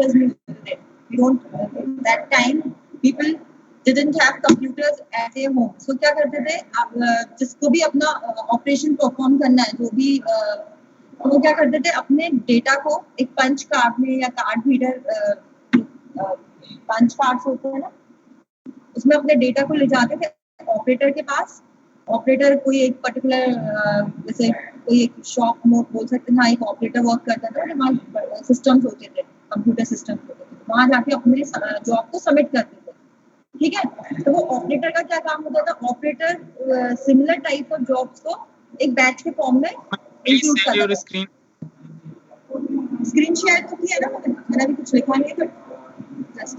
Computers नहीं होते थे, we don't, that time people didn't have computers at their home. So क्या करते थे, आप जिसको भी अपना ऑपरेशन परफॉर्म करना है, जो भी वो क्या करते थे, अपने डेटा को एक पंच कार्ड में या कार्ड रीडर, पंच कार्ड्स होते हैं ना, उसमें अपने डेटा को ले जाते थे ऑपरेटर के पास। ऑपरेटर कोई एक पर्टिकुलर, जैसे कोई एक शॉप में बोल सकते हैं, हाँ एक ऑपरेटर वर्क करता था, वहाँ सिस्टम्स होते थे, कंप्यूटर सिस्टम्स होते थे, वहाँ जाके अपने जॉब को सबमिट करते थे। ठीक है, तो वो ऑपरेटर का क्या काम होता था, operator similar type of jobs को एक बैच के फॉर्म में इंक्लूड करता था। स्क्रीन शेयर तो किया ना मैंने अभी कुछ लिखा नहीं है, बट जस्ट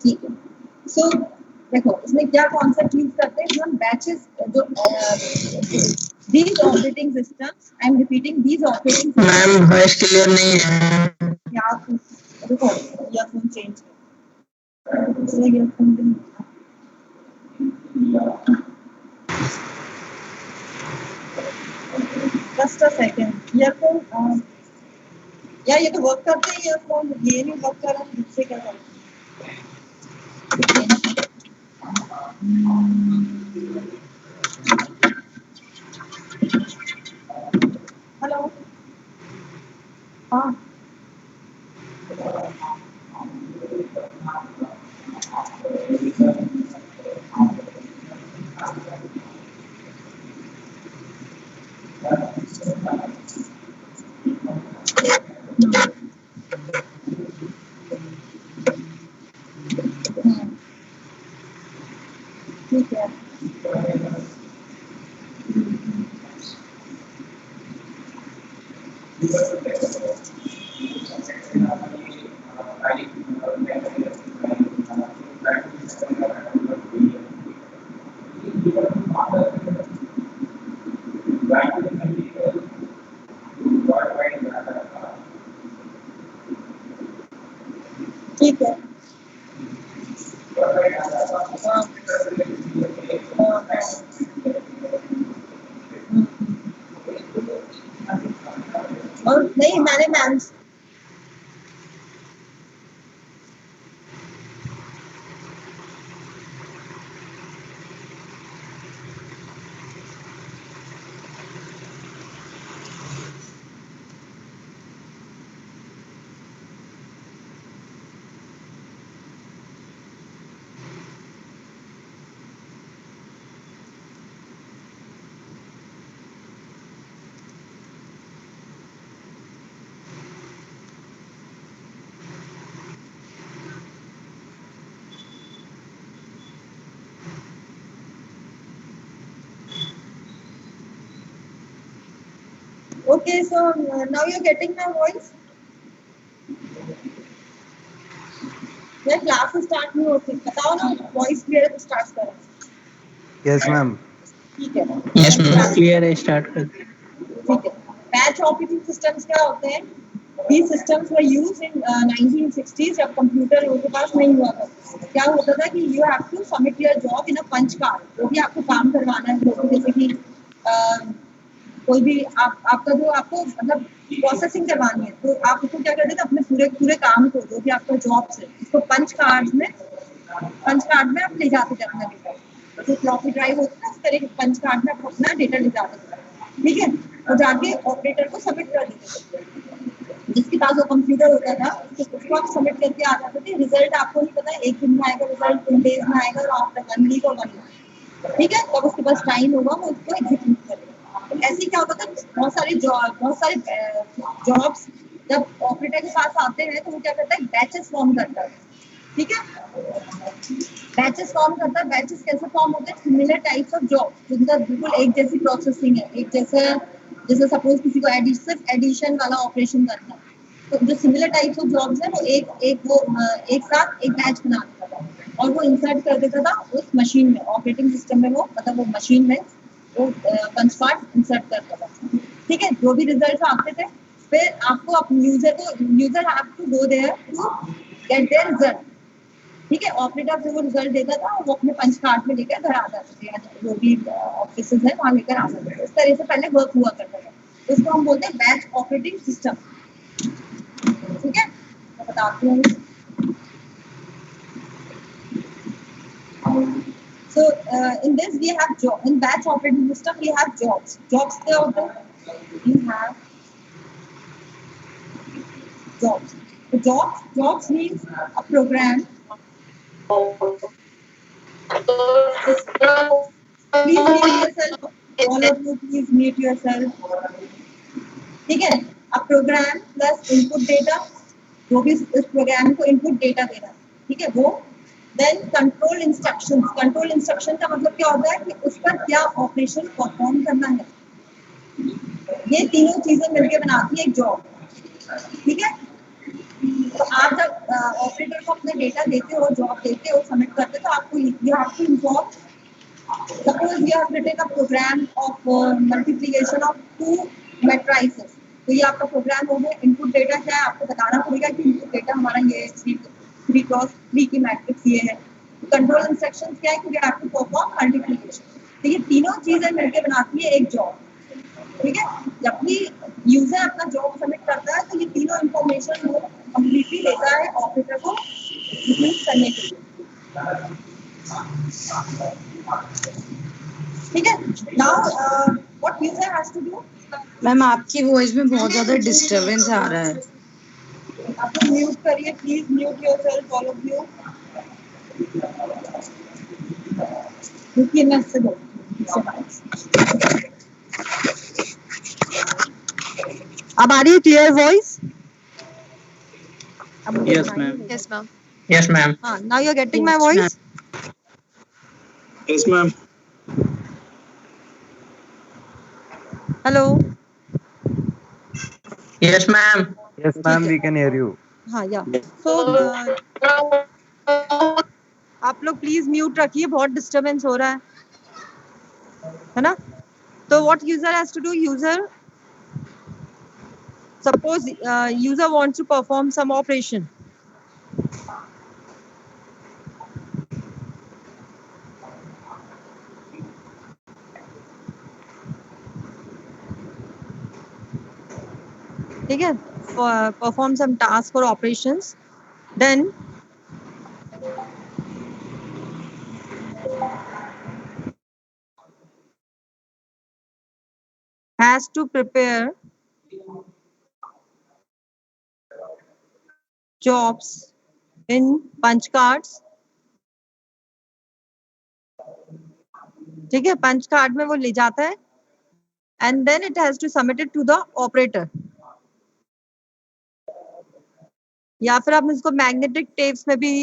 ठीक है। सो देखो इसमें क्या कॉन्सेप्ट यूज करते हैं, हम बैचेस जो these operating systems, I am repeating, these operating systems, ma'am voice clear नहीं है, क्या देखो ईयरफोन चेंज कर, earphone just a second, earphone यार ये तो वर्क करते हैं ईयरफोन, ये नहीं वर्क कर रहा, मुझसे क्या कर हेलो, हाँ ठीक है। ठीक है, और नहीं मैंने ma'am Okay, so now you're getting my voice. यार क्लास स्टार्ट नहीं होती, बताओ ना, वॉइस क्लियर है तो स्टार्ट करो। यस मैम, ठीक है, यस मैम क्लियर है, स्टार्ट कर। ठीक है। बैच ऑपरेटिंग सिस्टम्स क्या होते हैं? These systems were used in 1960s जब कंप्यूटर लोगों के पास नहीं हुआ था। क्या होता था कि you have to submit your job in a punch card, जो भी आपको काम करवाना है, जैसे कि कोई भी आपका जो आपको मतलब प्रोसेसिंग करवानी है, तो आप उसको क्या करते थे, अपने पूरे काम को, जो भी आपका जॉब से, उसको पंच कार्ड में आप ले जाते थे अपना डेटा, जो फ्लॉपी ड्राइव होती है ना, उस तरह के पंच कार्ड में आप अपना डेटा ले जाते थे। ठीक है, तो जाके ऑपरेटर को सबमिट कर देते थे, जिसके पास वो कंप्यूटर होता था उसको आप सबमिट करके आ जाते थे। रिजल्ट आपको नहीं पता, एक दिन में आएगा रिजल्ट, 2 डेज में आएगा, और आप 1 वीक और 1 मंथ, ठीक है, तब उसके पास टाइम होगा वो उसको एग्जीक्यूट करेगा। तो ऐसे क्या होता था, बहुत सारे जॉब्स जब ऑपरेटर के पास आते हैं तो वो क्या करता है, बैचेस फॉर्म करता है। ठीक है, बैचेस फॉर्म करता है। बैचेस कैसे फॉर्म होते हैं, सिमिलर टाइप्स ऑफ जॉब, जिनका बिल्कुल एक जैसी प्रोसेसिंग है, एक जैसे सपोज किसी को सिर्फ एडिशन वाला ऑपरेशन करना है, तो जो सिमिलर टाइप्स ऑफ जॉब्स है वो एक साथ एक बैच बना देता था और वो इंसर्ट कर देता था उस मशीन में, ऑपरेटिंग सिस्टम में, वो मतलब वो मशीन में वो पंच कार्ड इंसर्ट करता था। ठीक है, जो भी रिजल्ट आते थे, फिर आपको user have to go there to get there result. ठीक है, ऑपरेटर जो वो रिजल्ट देता था वो अपने पंच कार्ड में लेकर घर आ जाते थे, या जो भी ऑफिस है वहाँ लेकर आ जाते थे। इस तरह से पहले वर्क हुआ करता था, इसको हम बोलते हैं बैच ऑपरेटिंग सिस्टम। बताती हूँ. So in this we have job. In batch operating system we have jobs. Jobs क्या होते हैं? We have jobs. So jobs means a program. Please mute yourself. All of you, please mute yourself. ठीक है. A program plus input data. जो भी इस programme को input data देना, ठीक है, वो. Then control instructions. Control instruction का मतलब क्या होता है कि उस पर क्या ऑपरेशन परफॉर्म करना है. ये तीनों चीजें मिलकर बनाती है एक जॉब. ठीक है. तो आप जब ऑपरेटर को अपना डेटा देते हो, जॉब देते हो, सबमिट करते हो, तो आपको you have to inform. Suppose you have written a program of multiplication of two matrices. तो ये आपका प्रोग्राम हो गया. इनपुट डेटा क्या है आपको बताना पड़ेगा कि इनपुट डेटा हमारा ये 3x3 की मैट्रिक्स ये है. कंट्रोल इंस्ट्रक्शंस क्या है कि we have to perform multiplication. तो ये तीनों चीजें मिलकर बनाती है एक जॉब. ठीक है. जब भी यूजर अपना जॉब सबमिट करता है तो ये तीनों इंफॉर्मेशन वो कंप्लीटली लेता है ऑपरेटर को यूज करने के लिए. ठीक है. Now what user has to do. Ma'am आपकी वॉइस में बहुत ज्यादा डिस्टरबेंस आ रहा है. आप लोग म्यूट करिए please. Mute yourself all of you. रुकिए मैं इससे बोलूँ. अब आ रही है clear voice. Yes, ma'am. Yes, ma'am. Yes, ma'am. Now you're getting my Yes, voice. Yes, ma'am. Hello. Yes, ma'am. Yes, ma'am, we can hear you. हाँ या. So आप लोग प्लीज म्यूट रखिए, बहुत डिस्टरबेंस हो रहा है ना. तो what user has to do. User suppose user wants to perform some operation. ठीक है. Perform some task or operations. Then has to prepare jobs in punch cards. ठीक है. पंच कार्ड में वो ले जाता है and then it has to submit it to the operator. या फिर आप इसको मैग्नेटिक टेप्स में भी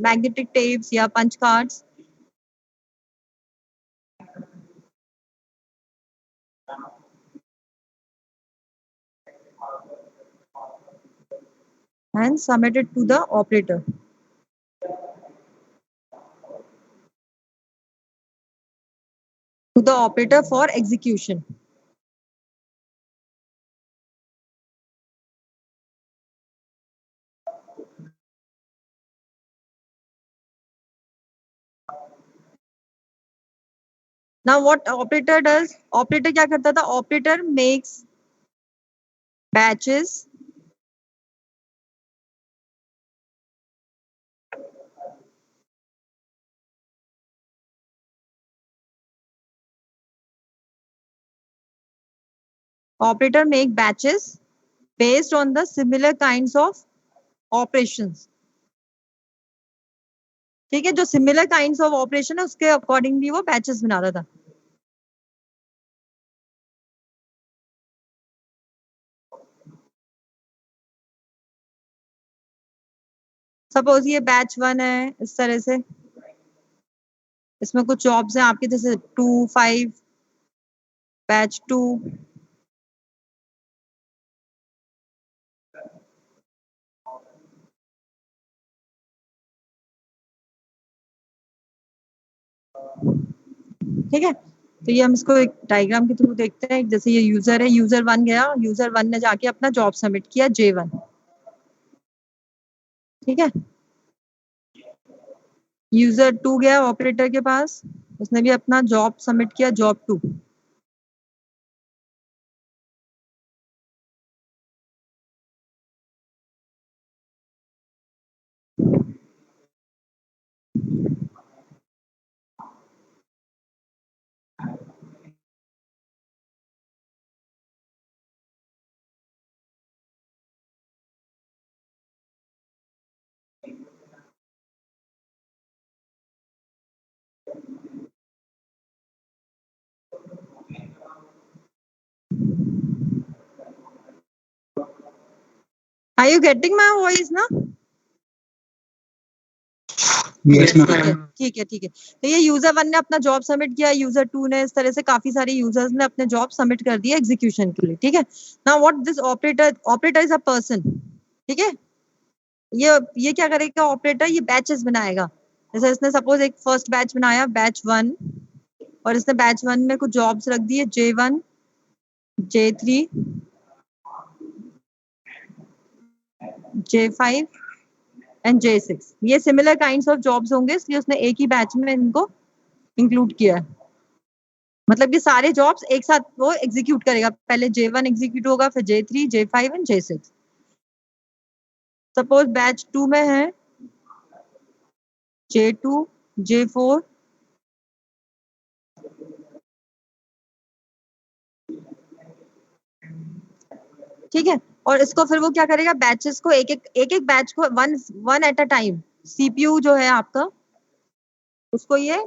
मैग्नेटिक टेप्स या punch cards. And submit it to the operator. To the operator for execution. Now what operator does? Operator क्या करता था? Operator makes batches based on the similar kinds of operations. ठीक है. जो similar kinds of operation है उसके accordingly वो batches बनाता था. सपोज ये बैच 1 है इस तरह से. इसमें कुछ जॉब्स हैं आपके जैसे 2, 5, बैच 2. ठीक है. तो ये हम इसको एक डायग्राम के थ्रू देखते हैं. जैसे ये यूजर है. यूजर 1 गया. यूजर 1 ने जाके अपना जॉब सबमिट किया J1. ठीक है. यूजर 2 गया ऑपरेटर के पास. उसने भी अपना जॉब सबमिट किया job 2. Are you getting my voice ना? Yes, ma'am. ठीक है. तो ये यूजर 1 ने अपना जॉब सबमिट किया, यूजर 2 ने, इस तरह से काफी सारे यूजर्स ने अपने जॉब सबमिट कर दिए एग्जीक्यूशन के लिए. ठीक है. Now what this operator is a person. ठीक है. ये क्या करेगा ऑपरेटर, ये बैचेस बनाएगा. जैसे इसने सपोज एक फर्स्ट बैच बनाया, बैच 1, और इसने बैच 1 में कुछ जॉब्स रख दिए, J1, J3, J5 and J6. ये सिमिलर काइंड्स ऑफ जॉब्स होंगे, इसलिए उसने एक ही बैच में इनको इंक्लूड किया है. मतलब ये सारे जॉब्स एक साथ वो एग्जीक्यूट करेगा. पहले J1 एग्जीक्यूट होगा, फिर J3, J5 and J6. Suppose batch 2 में है J2, J4, ठीक है. और इसको फिर वो क्या करेगा, बैचेस को एक एक बैच को one eight a time, CPU जो है आपका, उसको ये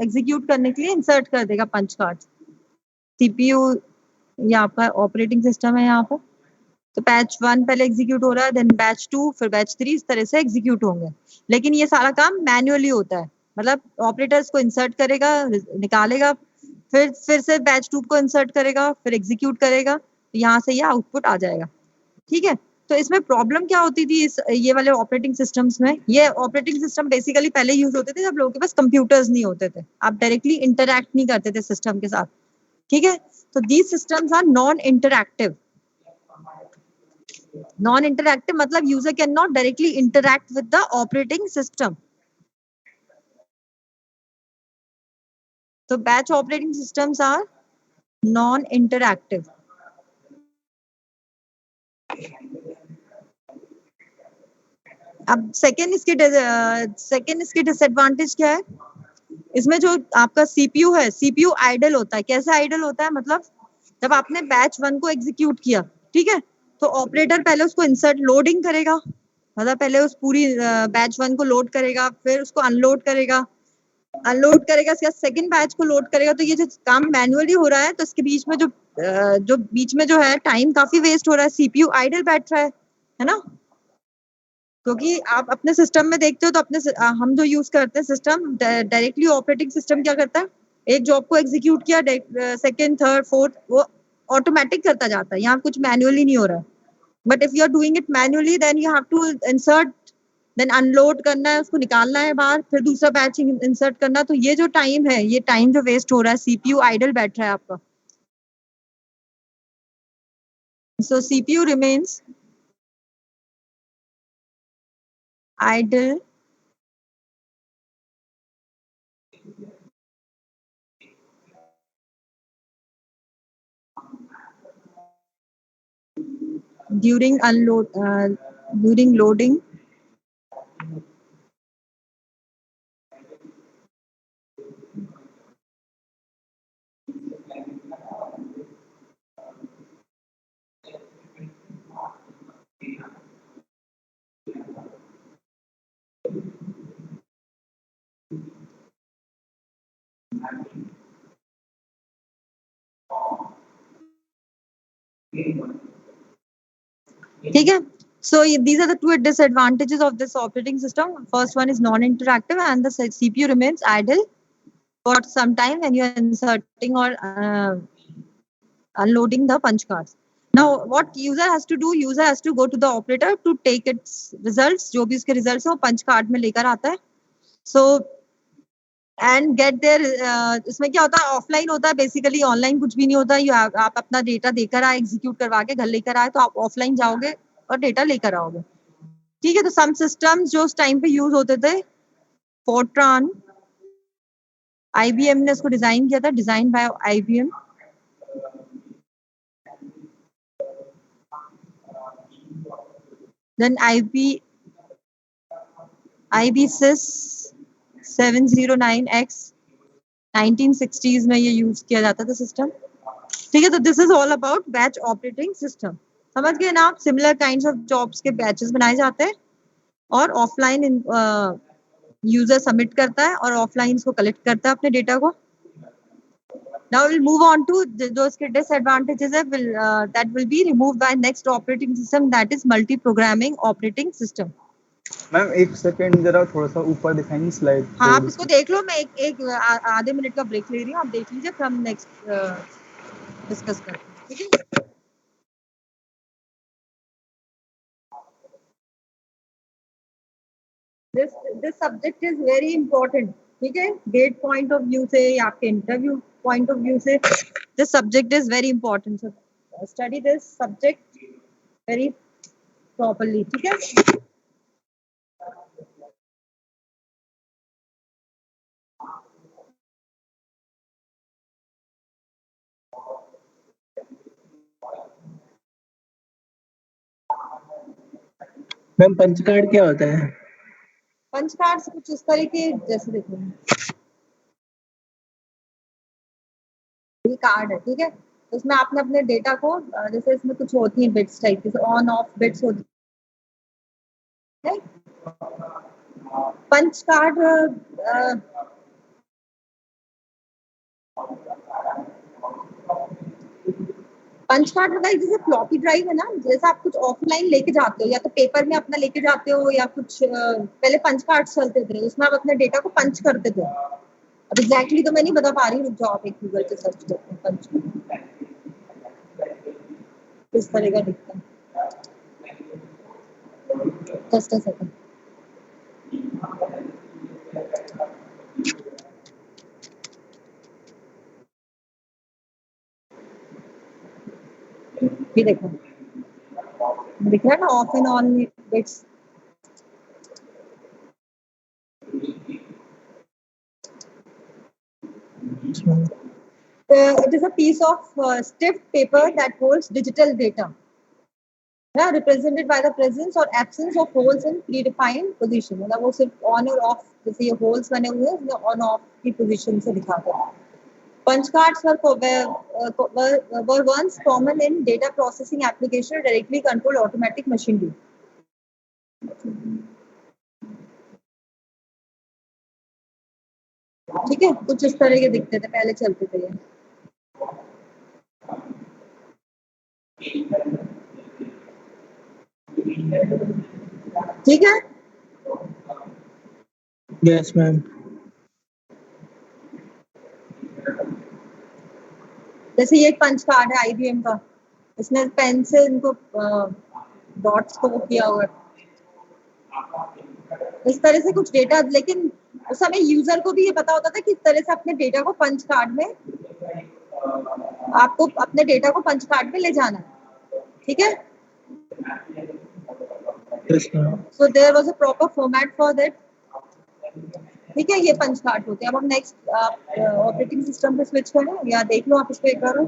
एग्जीक्यूट करने के लिए इंसर्ट कर देगा पंच कार्ड. सीपीयू ये आपका ऑपरेटिंग सिस्टम है यहाँ पर. तो बैच 1 पहले एग्जीक्यूट हो रहा है, देन बैच 2, फिर बैच 3, इस तरह से एग्जीक्यूट होंगे. लेकिन ये सारा काम मैन्युअली होता है. मतलब ऑपरेटर्स को इंसर्ट करेगा, निकालेगा, फिर से बैच 2 को इंसर्ट करेगा, फिर एग्जीक्यूट करेगा, तो यहाँ से ये आउटपुट आ जाएगा. ठीक है. तो इसमें प्रॉब्लम क्या होती थी ये वाले ऑपरेटिंग सिस्टम्स में. ये ऑपरेटिंग सिस्टम बेसिकली पहले यूज होते थे जब लोगों के पास कंप्यूटर्स नहीं होते थे. आप डायरेक्टली इंटरैक्ट नहीं करते थे सिस्टम के साथ. ठीक है. तो these systems are non interactive. Non interactive मतलब user can not directly interact with the operating system. तो batch operating systems are non interactive. अब सेकेंड इसकी डिसएडवांटेज क्या है. इसमें जो आपका सीपीयू है, सीपीयू आइडल होता है. कैसे आइडल होता है, मतलब जब आपने बैच 1 को एग्जीक्यूट किया, ठीक है, तो ऑपरेटर पहले उसको इंसर्ट लोडिंग करेगा. मतलब पहले उस पूरी बैच 1 को लोड करेगा, फिर उसको अनलोड करेगा, इसके सेकंड बैच को लोड करेगा. तो ये जो काम मैन्युअली हो रहा है, तो इसके बीच में जो है टाइम काफी वेस्ट हो रहा है. सीपीयू आइडल बैठ रहा है ना. क्योंकि आप अपने सिस्टम में देखते हो तो हम जो यूज करते हैं सिस्टम, डायरेक्टली ऑपरेटिंग सिस्टम क्या करता है, एक जॉब को एग्जीक्यूट किया, सेकंड, थर्ड, फोर्थ, वो ऑटोमेटिक करता जाता है. यहाँ कुछ मैन्युअली नहीं हो रहा है. But if you are doing it manually, then you have to insert, then unload करना है, उसको निकालना है बाहर, फिर दूसरा बैच इंसर्ट करना. तो ये जो टाइम है, ये टाइम जो वेस्ट हो रहा है, सीपीयू आइडल बैठ रहा है आपका. So CPU remains idle during loading, ठीक है. So these are the two disadvantages of this operating system. First one is non-interactive, and the CPU remains idle for some time when you are inserting or unloading the punch cards. Now what user has to do, user has to go to the operator to take its results. जो भी उसके results हैं वो punch card में लेकर आता है. So and get their इसमें क्या होता है, ऑफलाइन होता है बेसिकली, ऑनलाइन कुछ भी नहीं होता. आप अपना डेटा देकर आए, एग्जीक्यूट करवा के घर लेकर आए, तो आप ऑफलाइन जाओगे और डेटा लेकर आओगे. ठीक है. तो सम सिस्टम्स जो उस टाइम पे यूज होते थे, फोर्ट्रान, आईबीएम ने इसको डिजाइन किया था, design by IBM. Then IBSys 709X 1960s में ये यूज किया जाता था सिस्टम. ठीक है. तो this is all about batch operating system. समझ गए ना आप. सिमिलर काइंड्स ऑफ जॉब्स के बैचेस बनाए जाते हैं, और ऑफलाइन यूजर सबमिट करता है और ऑफलाइन इसको कलेक्ट करता है अपने डेटा को. Now we'll move on to those disadvantages that will be removed by next operating system, that is multi-programming operating system. Ma'am एक सेकंड जरा थोड़ा सा ऊपर दिखाएंगे स्लाइड। हाँ आप इसको देख लो, मैं एक आधे मिनट का ब्रेक ले रही हूँ, आप देख लीजिए, फिर हम नेक्स्ट डिस्कस करते हैं, ठीक है। This subject is very important, ठीक है, डेट पॉइंट ऑफ व्यू से या आपके इंटरव्यू पॉइंट ऑफ व्यू से this subject is very important, so study this subject very properly, ठीक है। मैम पंच कार्ड क्या होता है? पंच कार्ड से कुछ इस तरीके, जैसे देखो ये कार्ड है, ठीक है, उसमें आपने अपने डेटा को जैसे इसमें कुछ होती है बिट्स टाइप की, ऑन ऑफ बिट्स होती है। पंच कार्ड पंच कार्ड होता है जैसे फ्लॉपी ड्राइव है ना, जैसे आप कुछ ऑफलाइन लेके जाते हो, या तो पेपर में अपना लेके जाते हो, या कुछ पहले पंच कार्ड चलते थे, उसमें आप अपने डेटा को पंच करते थे। अब एग्जैक्टली तो मैं नहीं बता पा रही, रुक जाओ आप एक गूगल पे सर्च करते हैं पंच किस तरह का दिखता है, जस्ट अ सेकंड। ये देखो दिख रहा है ना, of and on bits. It is a piece of stiff paper that holds digital data, represented by the presence or absence of holes in predefined position. मतलब वो सिर्फ ऑन और ऑफ, जैसे ये होल्स बने हुए हैं, ऑन ऑफ की पोजीशन से दिखाते हैं। Punch cards were once common in data processing application, directly controlled automatic machinery. ठीक है, कुछ इस तरह के दिखते थे, पहले चलते थे ये। ठीक है, यस मैम। जैसे ये एक पंच कार्ड है आईबीएम का, इसमें पेन से इनको डॉट्स को वो किया हुआ है, इस तरह से कुछ डेटा, लेकिन उस समय यूजर को भी ये पता होता था कि इस तरह से अपने डेटा को पंच कार्ड में, आपको अपने डेटा को पंच कार्ड में ले जाना है, ठीक है। So there was a proper format for that, ठीक है, ये पंच कार्ड होते हैं। अब हम नेक्स्ट ऑपरेटिंग सिस्टम पे स्विच करें, या देख लो आप इसको एक बार।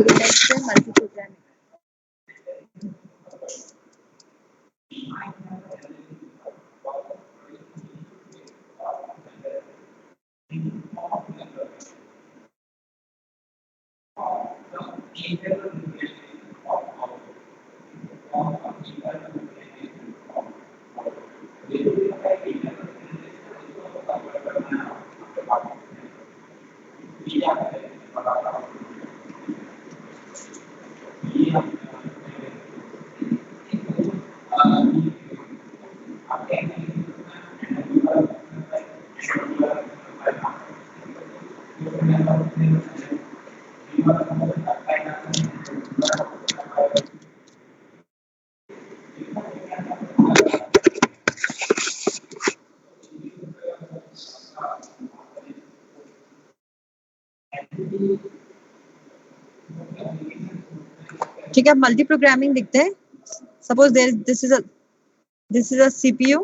नेक्स्ट है मल्टी प्रोग्रामिंग। ठीक है, मल्टी प्रोग्रामिंग दिखते हैं। Suppose this is a CPU,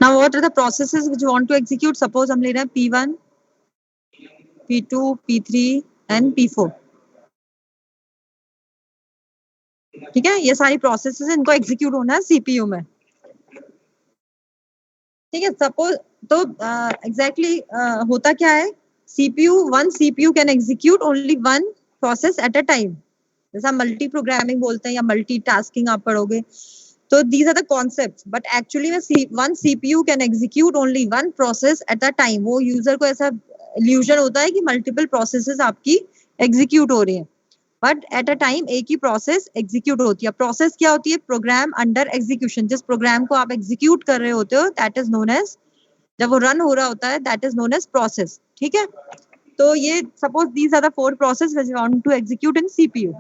Now what are the processes which you want to execute? Suppose हम ले रहे हैं P1, P2, P3 and P4. ठीक है, ये सारी प्रोसेसेस इनको एग्जीक्यूट होना है सीपीयू में. ठीक है, सपोज तो एग्जैक्टली होता क्या है, one CPU can execute only one process at a time. जैसा मल्टी प्रोग्रामिंग बोलते हैं या मल्टी टास्किंग आप पढ़ोगे, तो these are the concepts. But actually में one CPU can execute only one process at a time. वो यूजर को ऐसा इल्यूजन होता है कि मल्टीपल प्रोसेसेस आपकी एग्जीक्यूट हो रही हैं, बट एट अ टाइम एक ही प्रोसेस एग्जीक्यूट होती है. प्रोसेस क्या होती है? Program under execution. जिस प्रोग्राम को आप एग्जीक्यूट कर रहे होते हो दैट इज नोन एज, जब वो रन हो रहा होता है that is known as process. ठीक है, तो ये suppose these are the four process which you want to execute in CPU.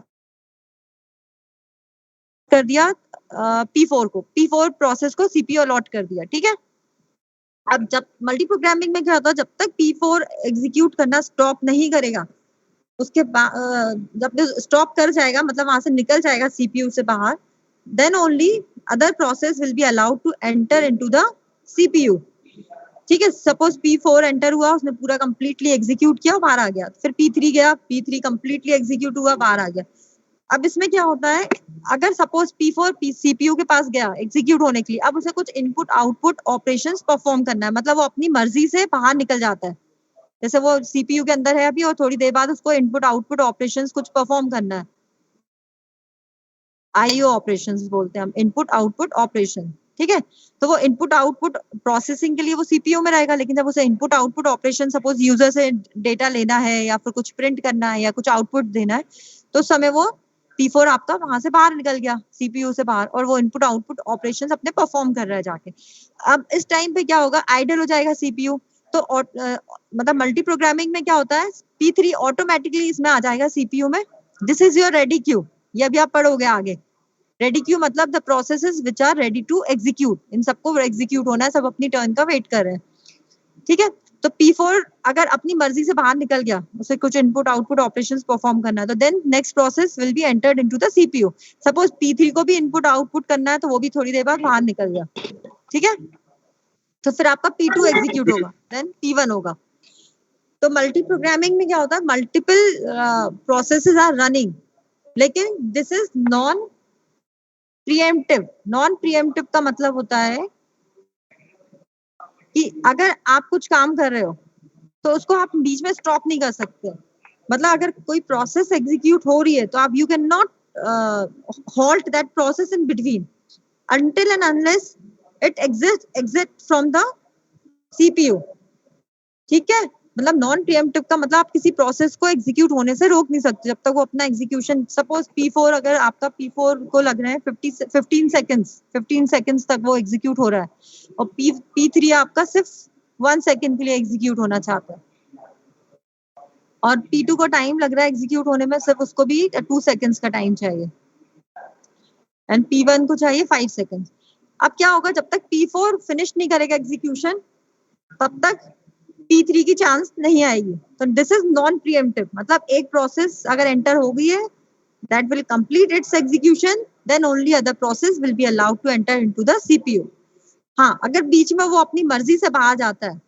कर दिया P4 को, P4 प्रोसेस को सीपीयू अलॉट कर दिया. ठीक है, अब जब मल्टी प्रोग्रामिंग में क्या होता है, जब तक P4 एग्जीक्यूट करना स्टॉप नहीं करेगा, उसके जब स्टॉप कर जाएगा, मतलब वहां से निकल जाएगा सीपीयू से बाहर, then only other process will be allowed to enter into the CPU. ठीक है, सपोज P4 एंटर हुआ, उसने पूरा कंप्लीटली एग्जीक्यूट किया, बाहर आ गया. फिर P3 गया, P3 कंप्लीटली एग्जीक्यूट हुआ, बाहर आ गया. अब इसमें क्या होता है, अगर सपोज P4 सीपीयू के पास गया एग्जीक्यूट होने के लिए, अब उसे कुछ इनपुट आउटपुट ऑपरेशंस परफॉर्म करना है, मतलब वो अपनी मर्जी से बाहर निकल जाता है. जैसे वो सीपीयू के अंदर है अभी और थोड़ी देर बाद उसको इनपुट आउटपुट ऑपरेशंस कुछ परफॉर्म करना है. आईओ ऑपरेशंस बोलते हैं हम, इनपुट आउटपुट ऑपरेशन. ठीक है, तो वो इनपुट आउटपुट प्रोसेसिंग के लिए वो सीपीयू में रहेगा, लेकिन जब उसे input output operation, suppose user से डेटा लेना है या फिर कुछ प्रिंट करना है या कुछ आउटपुट देना है, तो उस समय वो P4 आपका वहां से बाहर निकल गया सीपीयू से बाहर, और वो इनपुट आउटपुट ऑपरेशंस अपने परफॉर्म कर रहा है जाके. अब इस टाइम पे क्या होगा, आइडल हो जाएगा सीपीयू. तो मतलब मल्टी प्रोग्रामिंग में क्या होता है, P3 ऑटोमेटिकली इसमें आ जाएगा सीपीयू में. This is your ready queue, ये अभी आप पढ़ोगे आगे. रेडी क्यू मतलब the processes which are ready to execute. इन सबको एग्जीक्यूट होना है, सब अपनी टर्न का वेट कर रहे हैं. ठीक है, तो P4 अगर अपनी मर्जी से बाहर निकल गया, उसे कुछ इनपुट आउटपुट ऑपरेशंस परफॉर्म करना है, तो then next process will be entered into the CPU. Suppose P3 को भी इनपुट आउटपुट करना है, तो वो भी थोड़ी देर बाद बाहर निकल गया. ठीक है, तो फिर आपका P2 एग्जीक्यूट होगा, देन P1 होगा. तो मल्टी प्रोग्रामिंग में क्या होता है, मल्टीपल प्रोसेसेस आर रनिंग, लेकिन this is non pre-emptive. Non preemptive का मतलब होता है कि अगर आप कुछ काम कर रहे हो तो उसको आप बीच में स्टॉप नहीं कर सकते. मतलब अगर कोई प्रोसेस एग्जीक्यूट हो रही है तो आप you can not halt that process in between until and unless it exit from the CPU. ठीक है, मतलब नॉन प्रीएम्प्टिव का मतलब आप किसी प्रोसेस को एग्जीक्यूट होने से रोक नहीं सकते जब तक वो अपना एग्जीक्यूशन, सपोज P4 अगर आपका P4 को लग रहे हैं 15 सेकेंड्स तक वो एग्जीक्यूट हो रहा है, और P3 आपका सिर्फ 1 सेकेंड के लिए एग्जीक्यूट होना चाहता है, और P2 को टाइम लग रहा है एग्जीक्यूट होने में, सिर्फ उसको भी 2 सेकेंड्स का टाइम चाहिए, एंड P1 को चाहिए 5 सेकेंड्स. अब क्या होगा, जब तक P4 फिनिश नहीं करेगा एग्जीक्यूशन, तब तक P3 की चांस नहीं आएगी. तो दिस इज नॉन प्रीएम्प्टिव. मतलब एक प्रोसेस अगर एंटर हो गई है, that will complete its execution, then only other process will be allowed to enter into the CPU. हाँ, अगर बीच में वो अपनी मर्जी से बाहर जाता है,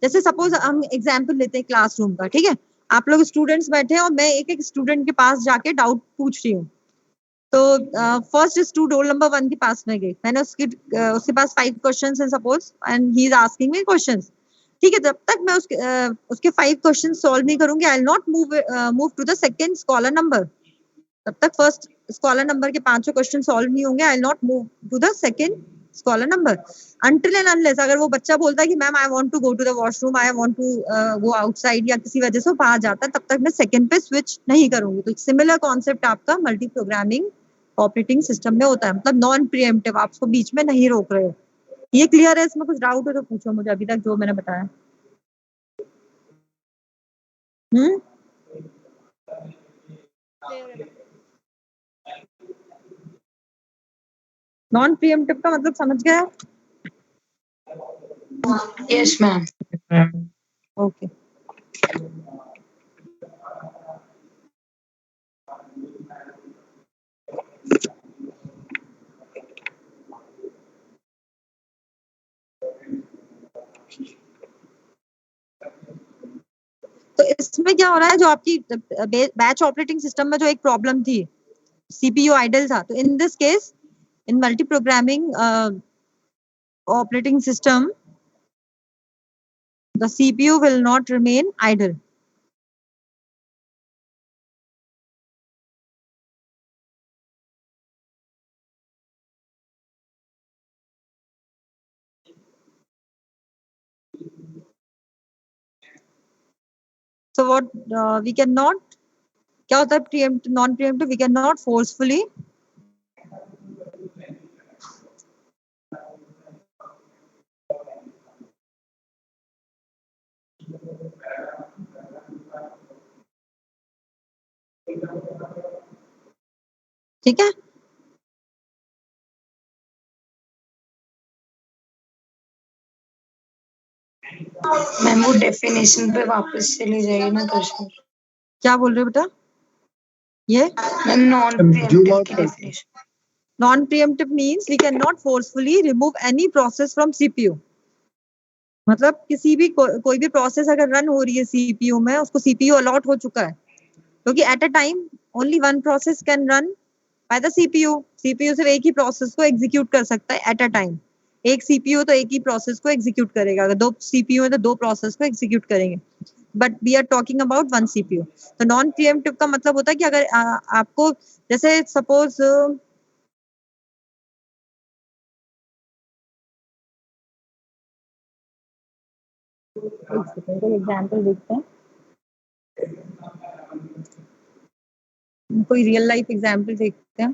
जैसे सपोज हम एग्जांपल लेते हैं क्लासरूम का. ठीक है, आप लोग स्टूडेंट्स बैठे हैं और मैं एक एक स्टूडेंट के पास जाके डाउट पूछ रही हूँ. तो फर्स्ट स्टूडेंट रोल नंबर 1 के पास में गई, मैंने उसके पास 5 क्वेश्चंस हैं suppose, and he is asking me questions. ठीक है, जब तक मैं उसके 5 क्वेश्चन सॉल्व नहीं करूंगी, I will not move to the second scholar number. तब तक फर्स्ट स्कॉलर नंबर के 5 क्वेश्चन सॉल्व नहीं होंगे, I will not move to the second scholar number until and unless अगर वो बच्चा बोलता है कि ma'am I want to go to the washroom, I want to go outside, या किसी वजह से बाहर जाता है, तब तक मैं सेकंड पे स्विच नहीं करूंगी. तो सिमिलर कॉन्सेप्ट आपका मल्टी प्रोग्रामिंग ऑपरेटिंग सिस्टम में होता है, मतलब नॉन प्रीएम्प्टिव, आप उसको बीच में नहीं रोक रहे हो. ये क्लियर है? इसमें कुछ डाउट हो तो पूछो मुझे अभी तक जो मैंने बताया. नॉन प्रीएम्प्टिव का मतलब समझ गया? Yes, ma'am. ओके. इसमें क्या हो रहा है, जो आपकी बैच ऑपरेटिंग सिस्टम में जो एक प्रॉब्लम थी, सीपीयू आइडल था, तो in this case in multi programming operating system, the CPU will not remain idle. So what we cannot, क्या होता है preempt non preemptive, we cannot forcefully ठीक है। मैम वो डेफिनेशन पे वापस चली जाएगी ना दर्शन। क्या बोल रहे हो बेटा? ये मैम नॉन प्रीएम्प्टिव की definition. non preemptive means we cannot forcefully remove any process from CPU. मतलब किसी भी कोई भी प्रोसेस अगर रन हो रही है सीपीयू में, उसको सीपीयू अलॉट हो चुका है, क्योंकि eight a time only one process can run by the CPU. CPU सिर्फ एक ही प्रोसेस को एग्जीक्यूट कर सकता है एट अ टाइम। एक सीपीयू तो एक ही प्रोसेस को एग्जीक्यूट करेगा, अगर दो सीपीयू है तो दो प्रोसेस को एग्जीक्यूट करेंगे, but we are talking about one CPU. तो नॉन प्रीएम्प्टिव का मतलब होता है कि अगर आपको जैसे सपोज एग्जाम्पल देखते हैं, कोई रियल लाइफ एग्जाम्पल देखते हैं।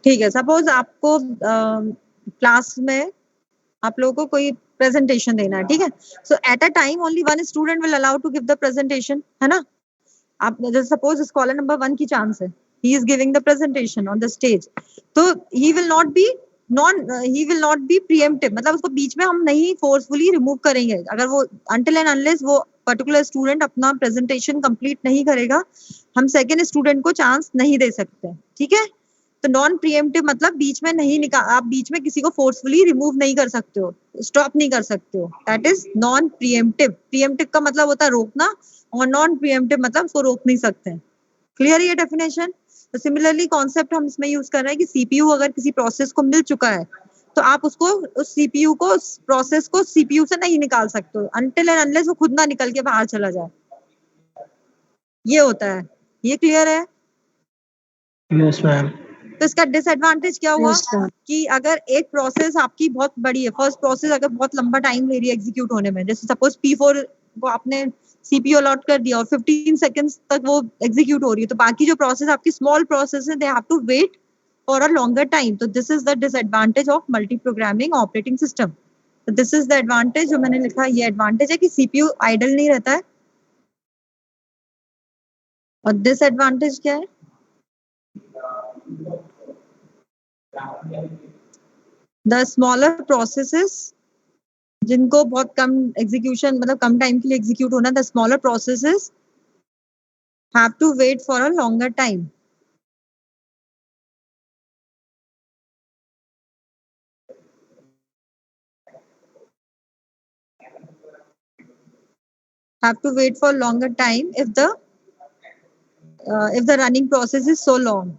ठीक है, सपोज आपको क्लास में आप लोगों को कोई प्रेजेंटेशन देना है, ठीक है। So at a time only one student will allow to give the presentation, है ना। आप जैसे सपोज स्कॉलर नंबर 1 की चांस है, he is giving the presentation on the stage, तो he will not be preemptive, मतलब उसको बीच में हम नहीं फोर्सफुली रिमूव करेंगे। अगर वो अनटिल एंड अनलेस वो पर्टिकुलर स्टूडेंट अपना प्रेजेंटेशन कंप्लीट नहीं करेगा, हम सेकेंड स्टूडेंट को चांस नहीं दे सकते, ठीक है। तो नॉन प्रीएम्प्टिव मतलब बीच में नहीं आप बीच में किसी को फोर्सफुली रिमूव नहीं कर सकते हो, स्टॉप नहीं कर सकते हो, that is non pre-emptive. Pre-emptive का मतलब होता है रोकना, और नॉन प्रीएम्प्टिव मतलब उसको रोक नहीं सकते। क्लियर है ये डेफिनेशन? तो सिमिलरली कॉन्सेप्ट हम इसमें यूज कर रहे हैं कि सीपीयू अगर किसी प्रोसेस को मिल चुका है, तो आप उसको उस सीपीयू को उस प्रोसेस को सीपीयू से नहीं निकाल सकते हो अनटिल एंड अनलेस वो खुद ना निकल के बाहर चला जाए। ये होता है, ये क्लियर है? Yes ma'am. तो इसका डिसएडवांटेज क्या हुआ Yes, sir. कि अगर एक प्रोसेस आपकी बहुत बड़ी है, फर्स्ट प्रोसेस अगर बहुत लंबा टाइम ले रही है एग्जीक्यूट होने में, जैसे सपोज P4 वो आपने सीपीयू अलॉट कर दिया और 15 सेकंड्स तक वो एग्जीक्यूट हो रही है, तो बाकी जो प्रोसेस आपकी स्मॉल प्रोसेस है, they have to wait for a longer time. तो this is the disadvantage of multi programming operating system. तो दिस इज द एडवांटेज जो मैंने लिखा, ये एडवांटेज है कि सीपीयू आइडल नहीं रहता है। और डिसएडवांटेज क्या है? द स्मॉलर प्रोसेसेस जिनको बहुत कम एग्जीक्यूशन मतलब कम टाइम के लिए एग्जीक्यूट होना, the smaller processes have to wait for a longer time. have to wait for longer time if the running process is so long.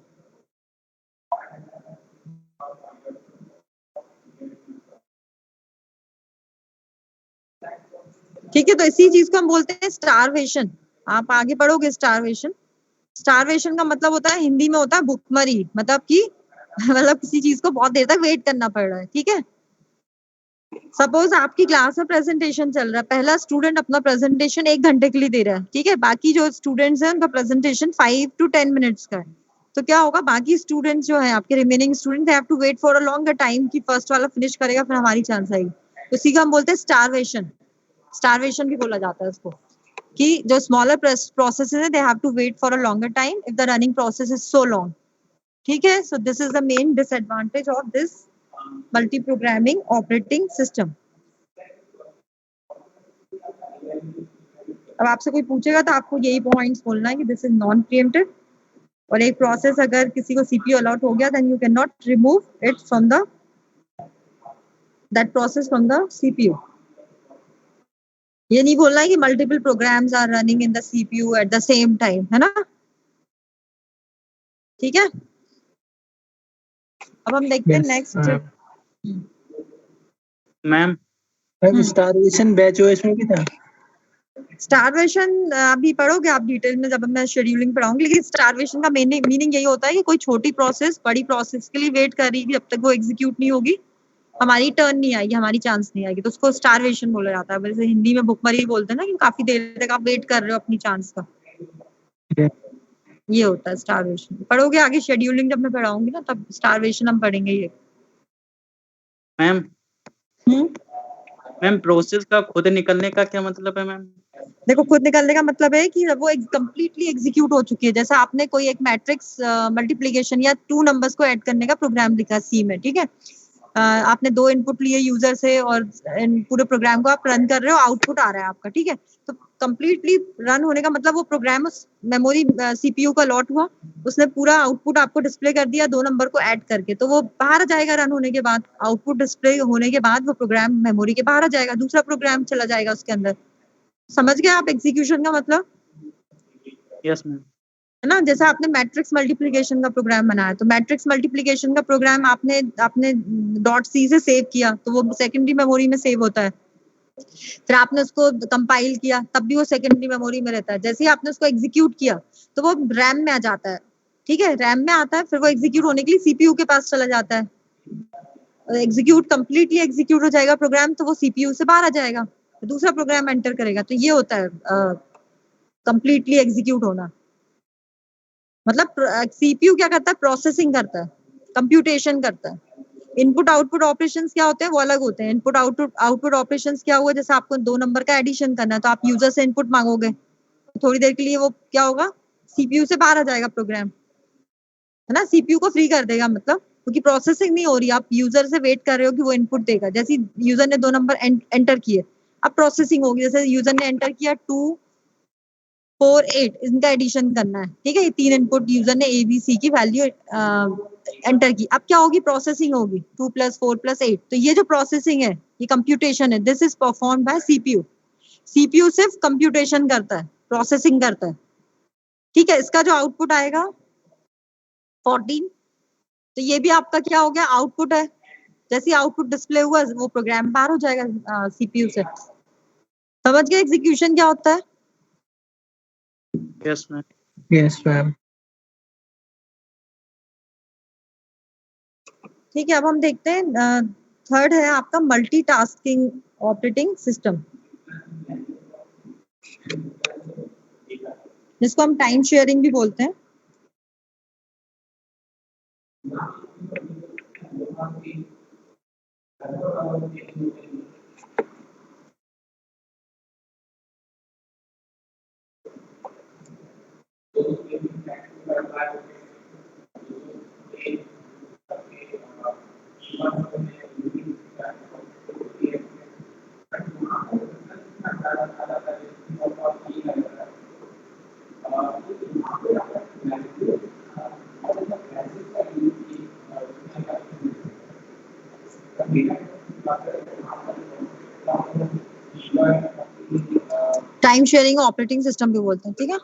ठीक है, तो इसी चीज को हम बोलते हैं स्टारवेशन। आप आगे पढ़ोगे स्टारवेशन। स्टारवेशन का मतलब होता है, हिंदी में होता है भुखमरी, मतलब कि मतलब किसी चीज को बहुत देर तक वेट करना पड़ रहा है, ठीक है। सपोज आपकी क्लास में प्रेजेंटेशन चल रहा है, पहला स्टूडेंट अपना प्रेजेंटेशन 1 घंटे के लिए दे रहा है, ठीक है। बाकी जो स्टूडेंट्स हैं उनका प्रेजेंटेशन 5 to 10 मिनट्स का है। तो क्या होगा, बाकी स्टूडेंट्स जो है आपके remaining student have to wait for a longer time कि फर्स्ट वाला फिनिश करेगा फिर हमारी चांस आएगी। तो इसी का हम बोलते हैं स्टारवेशन। स्टारवेशन भी बोला जाता है उसको, कि जो स्मॉलर प्रोसेसेस है, they have to wait for a longer time if the running process is so long, ठीक है। So this is the main disadvantage of this multi programming operating system. अब आपसे कोई पूछेगा तो आपको यही पॉइंट्स बोलना है कि दिस इज नॉन प्रीएम्प्टिव, और एक प्रोसेस अगर किसी को सीपीयू अलॉट हो गया, then you can not remove it from the that process from the CPU. ये नहीं बोलना है कि multiple programs are running in the CPU at the same time, है ना? ठीक है, अब हम देखते हैं Yes, next. Ma'am ma'am starvation batch OS में भी था। स्टारवेशन अभी पढ़ोगे आप डिटेल में जब मैं शेड्यूलिंग पढ़ाऊंगी, लेकिन स्टारवेशन का मीनिंग यही होता है कि कोई छोटी प्रोसेस बड़ी प्रोसेस के लिए वेट कर रही है, जब तक वो एग्जीक्यूट नहीं होगी हमारी टर्न नहीं आएगी, हमारी चांस नहीं आएगी, तो उसको स्टारवेशन बोला जाता है। वैसे हिंदी में भुखमरी बोलते हैं ना, कि काफी देर तक आप वेट कर रहे हो अपनी चांस का, ये होता है स्टारवेशन। पढ़ोगे आगे शेड्यूलिंग जब मैं पढ़ाऊंगी ना, तब स्टारवेशन हम पढ़ेंगे ये। मैम हम्म मैम प्रोसेस का खुद निकलने का क्या मतलब है मैम? देखो, खुद निकलने का मतलब है कि जब वो कंप्लीटली एग्जीक्यूट हो चुकी है, जैसे आपने कोई एक मैट्रिक्स मल्टीप्लिकेशन या 2 नंबर्स को ऐड करने का प्रोग्राम लिखा सी में, ठीक है? आपने 2 इनपुट लिए यूजर से और पूरे प्रोग्राम को आप रन कर रहे हो, आउटपुट आ रहा है आपका, ठीक है? तो कंप्लीटली रन होने का मतलब वो प्रोग्राम उस मेमोरी सीपीयू का लॉट हुआ, उसने पूरा आउटपुट आपको डिस्प्ले कर दिया 2 नंबर को ऐड करके, तो वो बाहर आ जाएगा रन होने के बाद। आउटपुट डिस्प्ले होने के बाद वो प्रोग्राम मेमोरी के बाहर आ जाएगा, दूसरा प्रोग्राम चला जाएगा उसके अंदर। समझ गए आप एग्जीक्यूशन का मतलब? Yes ma'am. है ना? जैसे आपने मैट्रिक्स मल्टीप्लिकेशन का प्रोग्राम बनाया, तो मैट्रिक्स मल्टीप्लिकेशन का प्रोग्राम आपने आपने डॉट सी से सेव किया, तो वो सेकेंडरी मेमोरी में सेव होता है। फिर आपने उसको कंपाइल किया, तब भी वो सेकेंडरी मेमोरी में रहता है। जैसे ही आपने उसको एग्जीक्यूट किया, तो वो रैम में आ जाता है, ठीक है? रैम में आता है, फिर वो एग्जीक्यूट होने के लिए सीपीयू के पास चला जाता है। एग्जीक्यूट कंप्लीटली एग्जीक्यूट हो जाएगा प्रोग्राम, तो वो सीपीयू से बाहर आ जाएगा, दूसरा प्रोग्राम एंटर करेगा। तो ये होता है कंप्लीटली एग्जीक्यूट होना। मतलब सीपीयू क्या करता है? प्रोसेसिंग करता है, कंप्यूटेशन करता है। इनपुट आउटपुट ऑपरेशंस क्या होते हैं? वो अलग होते हैं। इनपुट आउटपुट ऑपरेशंस क्या हुआ? जैसे आपको 2 नंबर का एडिशन करना है, तो आप यूजर से इनपुट मांगोगे, थोड़ी देर के लिए वो क्या होगा? सीपीयू से बाहर आ जाएगा प्रोग्राम, है ना? सीपीयू को फ्री कर देगा, मतलब क्योंकि प्रोसेसिंग नहीं हो रही, आप यूजर से वेट कर रहे हो कि वो इनपुट देगा। जैसे यूजर ने 2 नंबर एंटर किए, अब प्रोसेसिंग होगी। जैसे यूजर ने एंटर किया 2 4 8, इनका एडिशन करना है, ठीक है? ये 3 इनपुट यूजर ने एबीसी की वैल्यू एंटर की, अब क्या होगी? प्रोसेसिंग होगी 2 + 4 + 8। तो ये जो प्रोसेसिंग है, ये कंप्यूटेशन है, this is performed by CPU. CPU सिर्फ कंप्यूटेशन करता है, प्रोसेसिंग करता है, ठीक है? इसका जो आउटपुट आएगा 14, तो ये भी आपका क्या हो गया? आउटपुट है। जैसे आउटपुट डिस्प्ले हुआ, वो प्रोग्राम बाहर हो जाएगा सीपीयू से। समझ गए एग्जीक्यूशन क्या होता है? Yes ma'am. Yes, ma'am. ठीक है, अब हम देखते हैं थर्ड है आपका मल्टीटास्किंग ऑपरेटिंग सिस्टम, जिसको हम टाइम शेयरिंग भी बोलते हैं। टाइम शेयरिंग ऑपरेटिंग सिस्टम भी बोलते हैं, ठीक है?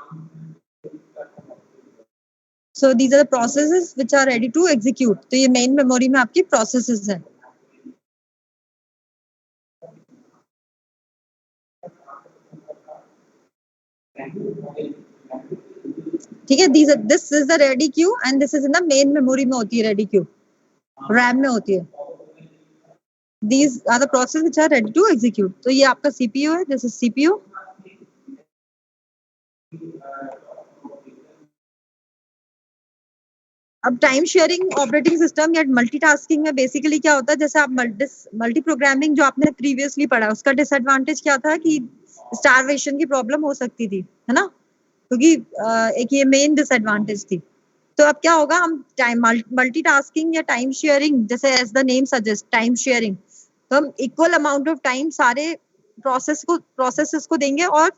So these are the processes which are ready to execute. तो ये मेन मेमोरी में आपकी प्रोसेसेस हैं। ठीक है, this is the ready queue and this is in the main memory में होती है रेडी क्यू, रैम में होती है। These are the processes which are ready to execute. तो ये आपका सीपीयू है, दिस इज सीपीयू। अब टाइम शेयरिंग ऑपरेटिंग सिस्टम या मल्टीटास्किंग में बेसिकली क्या होता है? जैसे आप मल्टी प्रोग्रामिंग जो आपने प्रीवियसली पढ़ा, उसका डिसएडवांटेज क्या था? कि स्टारवेशन की प्रॉब्लम हो सकती थी, है ना? क्योंकि एक ये मेन डिसएडवांटेज थी। तो अब क्या होगा? हम टाइम मल्टीटास्किंग या टाइम शेयरिंग, जैसे as the name suggest time sharing, तो हम इक्वल अमाउंट ऑफ टाइम सारे प्रोसेसेस को देंगे, और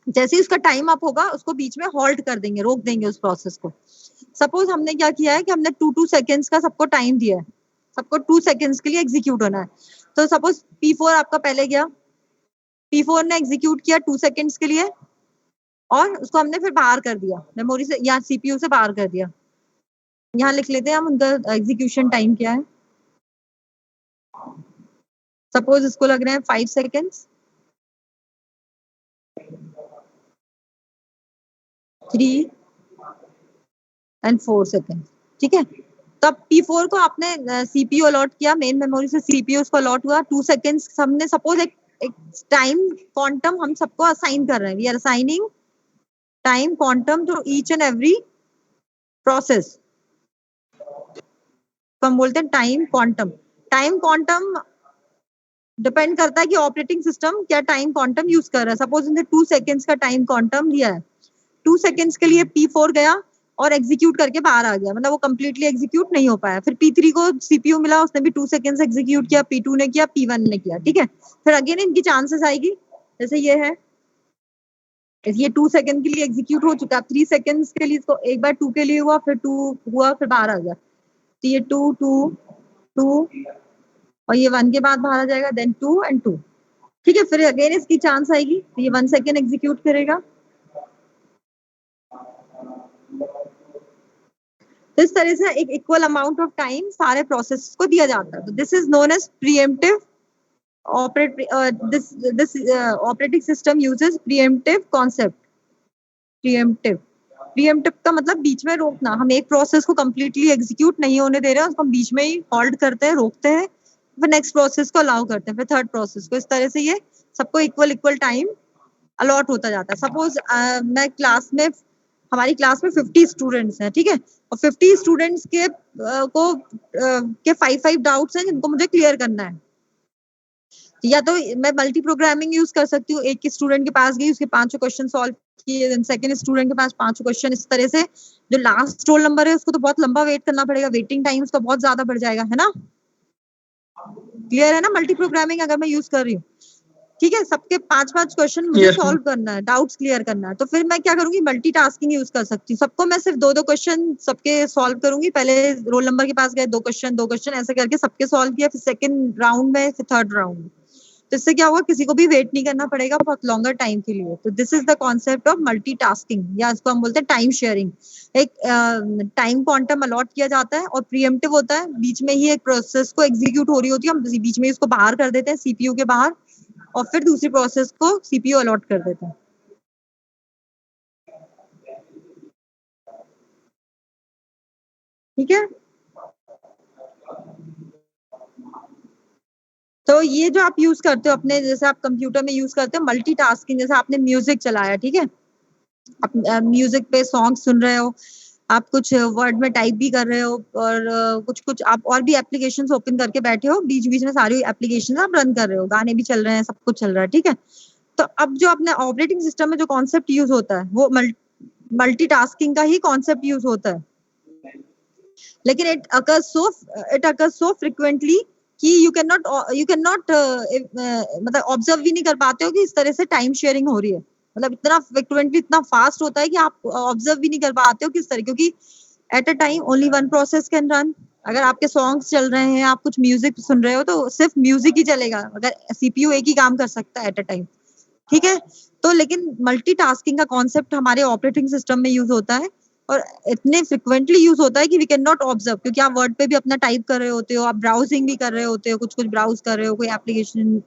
जैसे ही उसका टाइम अप होगा, उसको बीच में हॉल्ट कर देंगे, रोक देंगे उस प्रोसेस को। सपोज हमने क्या किया है कि हमने 2 सेकेंड्स का सबको टाइम दिया है, सबको 2 सेकेंड्स के लिए एग्जीक्यूट होना है। तो सपोज P4 आपका पहले गया, P4 ने एग्जीक्यूट किया 2 सेकंड्स के लिए और उसको हमने फिर बाहर कर दिया मेमोरी से या CPU से बाहर कर दिया। यहाँ लिख लेते हैं हम उनका एग्जीक्यूशन टाइम क्या है। सपोज इसको लग रहे हैं 5 सेकेंड्स, 3 एंड 4 सेकेंड। ठीक है, तब P4 को आपने CPU अलॉट किया, मेन मेमोरी से CPU उसको अलॉट हुआ 2 सेकेंड्स। हमने सपोज एक टाइम क्वांटम हम सबको असाइन कर रहे हैं, we are assigning time quantum to each and every process. तो हम बोलते हैं time quantum. Time quantum depend करता है कि ऑपरेटिंग सिस्टम क्या टाइम क्वांटम यूज कर रहा है। सपोज इनसे 2 सेकेंड्स का टाइम क्वांटम दिया है, 2 सेकेंड्स के लिए P4 गया और एग्जीक्यूट करके बाहर आ गया, मतलब वो कंप्लीटली एग्जीक्यूट नहीं हो पाया। फिर P3 को CPU मिला, उसने भी 2 सेकेंड्स एग्जीक्यूट किया, P2 ने किया, P1 ने किया। ठीक है, फिर अगेन इनकी चांसेस आएगी, जैसे ये है, ये 2 सेकेंड के लिए एग्जीक्यूट हो चुका, 3 सेकेंड्स के लिए इसको एक बार 2 के लिए हुआ, फिर 2 हुआ, फिर बाहर आ गया। तो ये 2 2 2 और ये 1 के बाद बाहर आ जाएगा, देन 2 एंड 2। ठीक है, फिर अगेन इसकी चांस आएगी, तो ये 1 सेकेंड एग्जीक्यूट करेगा। तो इस तरह से एक इक्वल अमाउंट ऑफ टाइम सारे प्रोसेस को दिया जाता है। तो this is known as preemptive operating system uses preemptive concept. Preemptive का मतलब बीच में रोकना। हम एक प्रोसेस को कंप्लीटली एग्जीक्यूट नहीं होने दे रहे हैं, उसको हम बीच में ही हॉल्ट करते हैं, रोकते हैं, फिर नेक्स्ट प्रोसेस को अलाउ करते हैं, फिर थर्ड प्रोसेस को। इस तरह से ये सबको इक्वल टाइम अलॉट होता जाता है। सपोज मैं क्लास में, हमारी क्लास में 50 स्टूडेंट्स हैं, ठीक है, और 50 स्टूडेंट्स के के 5 डाउट्स हैं जिनको मुझे क्लियर करना है। या तो मैं मल्टी प्रोग्रामिंग यूज कर सकती हूँ, एक स्टूडेंट के पास गई, उसके 5 क्वेश्चन सॉल्व किए, देन सेकंड स्टूडेंट के पास 5 क्वेश्चन। इस तरह से जो लास्ट रोल नंबर है उसको तो बहुत लंबा वेट करना पड़ेगा, वेटिंग टाइम उसका बहुत ज्यादा बढ़ जाएगा, है ना। क्लियर है ना मल्टी प्रोग्रामिंग अगर मैं यूज कर रही हूँ। ठीक है, सबके 5 क्वेश्चन मुझे सॉल्व करना है, डाउट्स क्लियर करना है, तो फिर मैं क्या करूंगी, मल्टीटास्किंग यूज कर सकती हूँ। सबको मैं सिर्फ 2 क्वेश्चन सबके सॉल्व करूंगी। पहले रोल नंबर के पास गए, 2 क्वेश्चन ऐसे करके सबके सॉल्व किया, फिर सेकंड राउंड में, फिर थर्ड राउंड में। तो इससे क्या होगा, किसी को भी वेट नहीं करना पड़ेगा बहुत लॉन्गर टाइम के लिए। तो this is the concept of multitasking, या इसको हम बोलते हैं टाइम शेयरिंग। एक टाइम क्वांटम अलॉट किया जाता है और प्रीएम्प्टिव होता है, बीच में ही एक प्रोसेस को एग्जीक्यूट हो रही होती है, हम बीच में इसको बाहर कर देते हैं सीपीयू के बाहर, और फिर दूसरी प्रोसेस को सीपीयू अलॉट कर देते हैं। ठीक है, तो ये जो आप यूज करते हो अपने, जैसे आप कंप्यूटर में यूज करते हो मल्टीटास्किंग, जैसे आपने म्यूजिक चलाया, ठीक है, आप म्यूजिक पे सॉन्ग सुन रहे हो, आप कुछ वर्ड में टाइप भी कर रहे हो, और कुछ आप और भी एप्लीकेशंस ओपन करके बैठे हो, बीच बीच में सारी एप्लीकेशंस आप रन कर रहे हो, गाने भी चल रहे हैं, सब कुछ चल रहा है। ठीक है, तो अब जो अपने ऑपरेटिंग सिस्टम में जो कॉन्सेप्ट यूज होता है वो मल्टीटास्किंग का ही कॉन्सेप्ट यूज होता है, लेकिन इट अकर्स सो फ्रिक्वेंटली कि यू कैन नॉट मतलब ऑब्जर्व भी नहीं कर पाते हो कि इस तरह से टाइम शेयरिंग हो रही है। मतलब इतना फ्रिक्वेंटली, इतना फास्ट होता है कि आप ऑब्जर्व भी नहीं कर पाते हो किस तरह, क्योंकि eight a time only one process can run. अगर आपके सॉन्ग्स चल रहे हैं, आप कुछ म्यूजिक सुन रहे हो, तो सिर्फ म्यूजिक ही चलेगा, अगर सीपीयू एक ही काम कर सकता है एट अ टाइम। ठीक है, तो लेकिन मल्टीटास्किंग का कॉन्सेप्ट हमारे ऑपरेटिंग सिस्टम में यूज होता है, और इतने फ्रिक्वेंटली यूज होता है कि वी कैन नॉट ऑब्जर्व, क्योंकि आप वर्ड पे भी अपना टाइप कर रहे होते हो, आप ब्राउजिंग भी कर रहे होते हो, कुछ ब्राउज कर रहे हो, कोई एप्लीकेशन,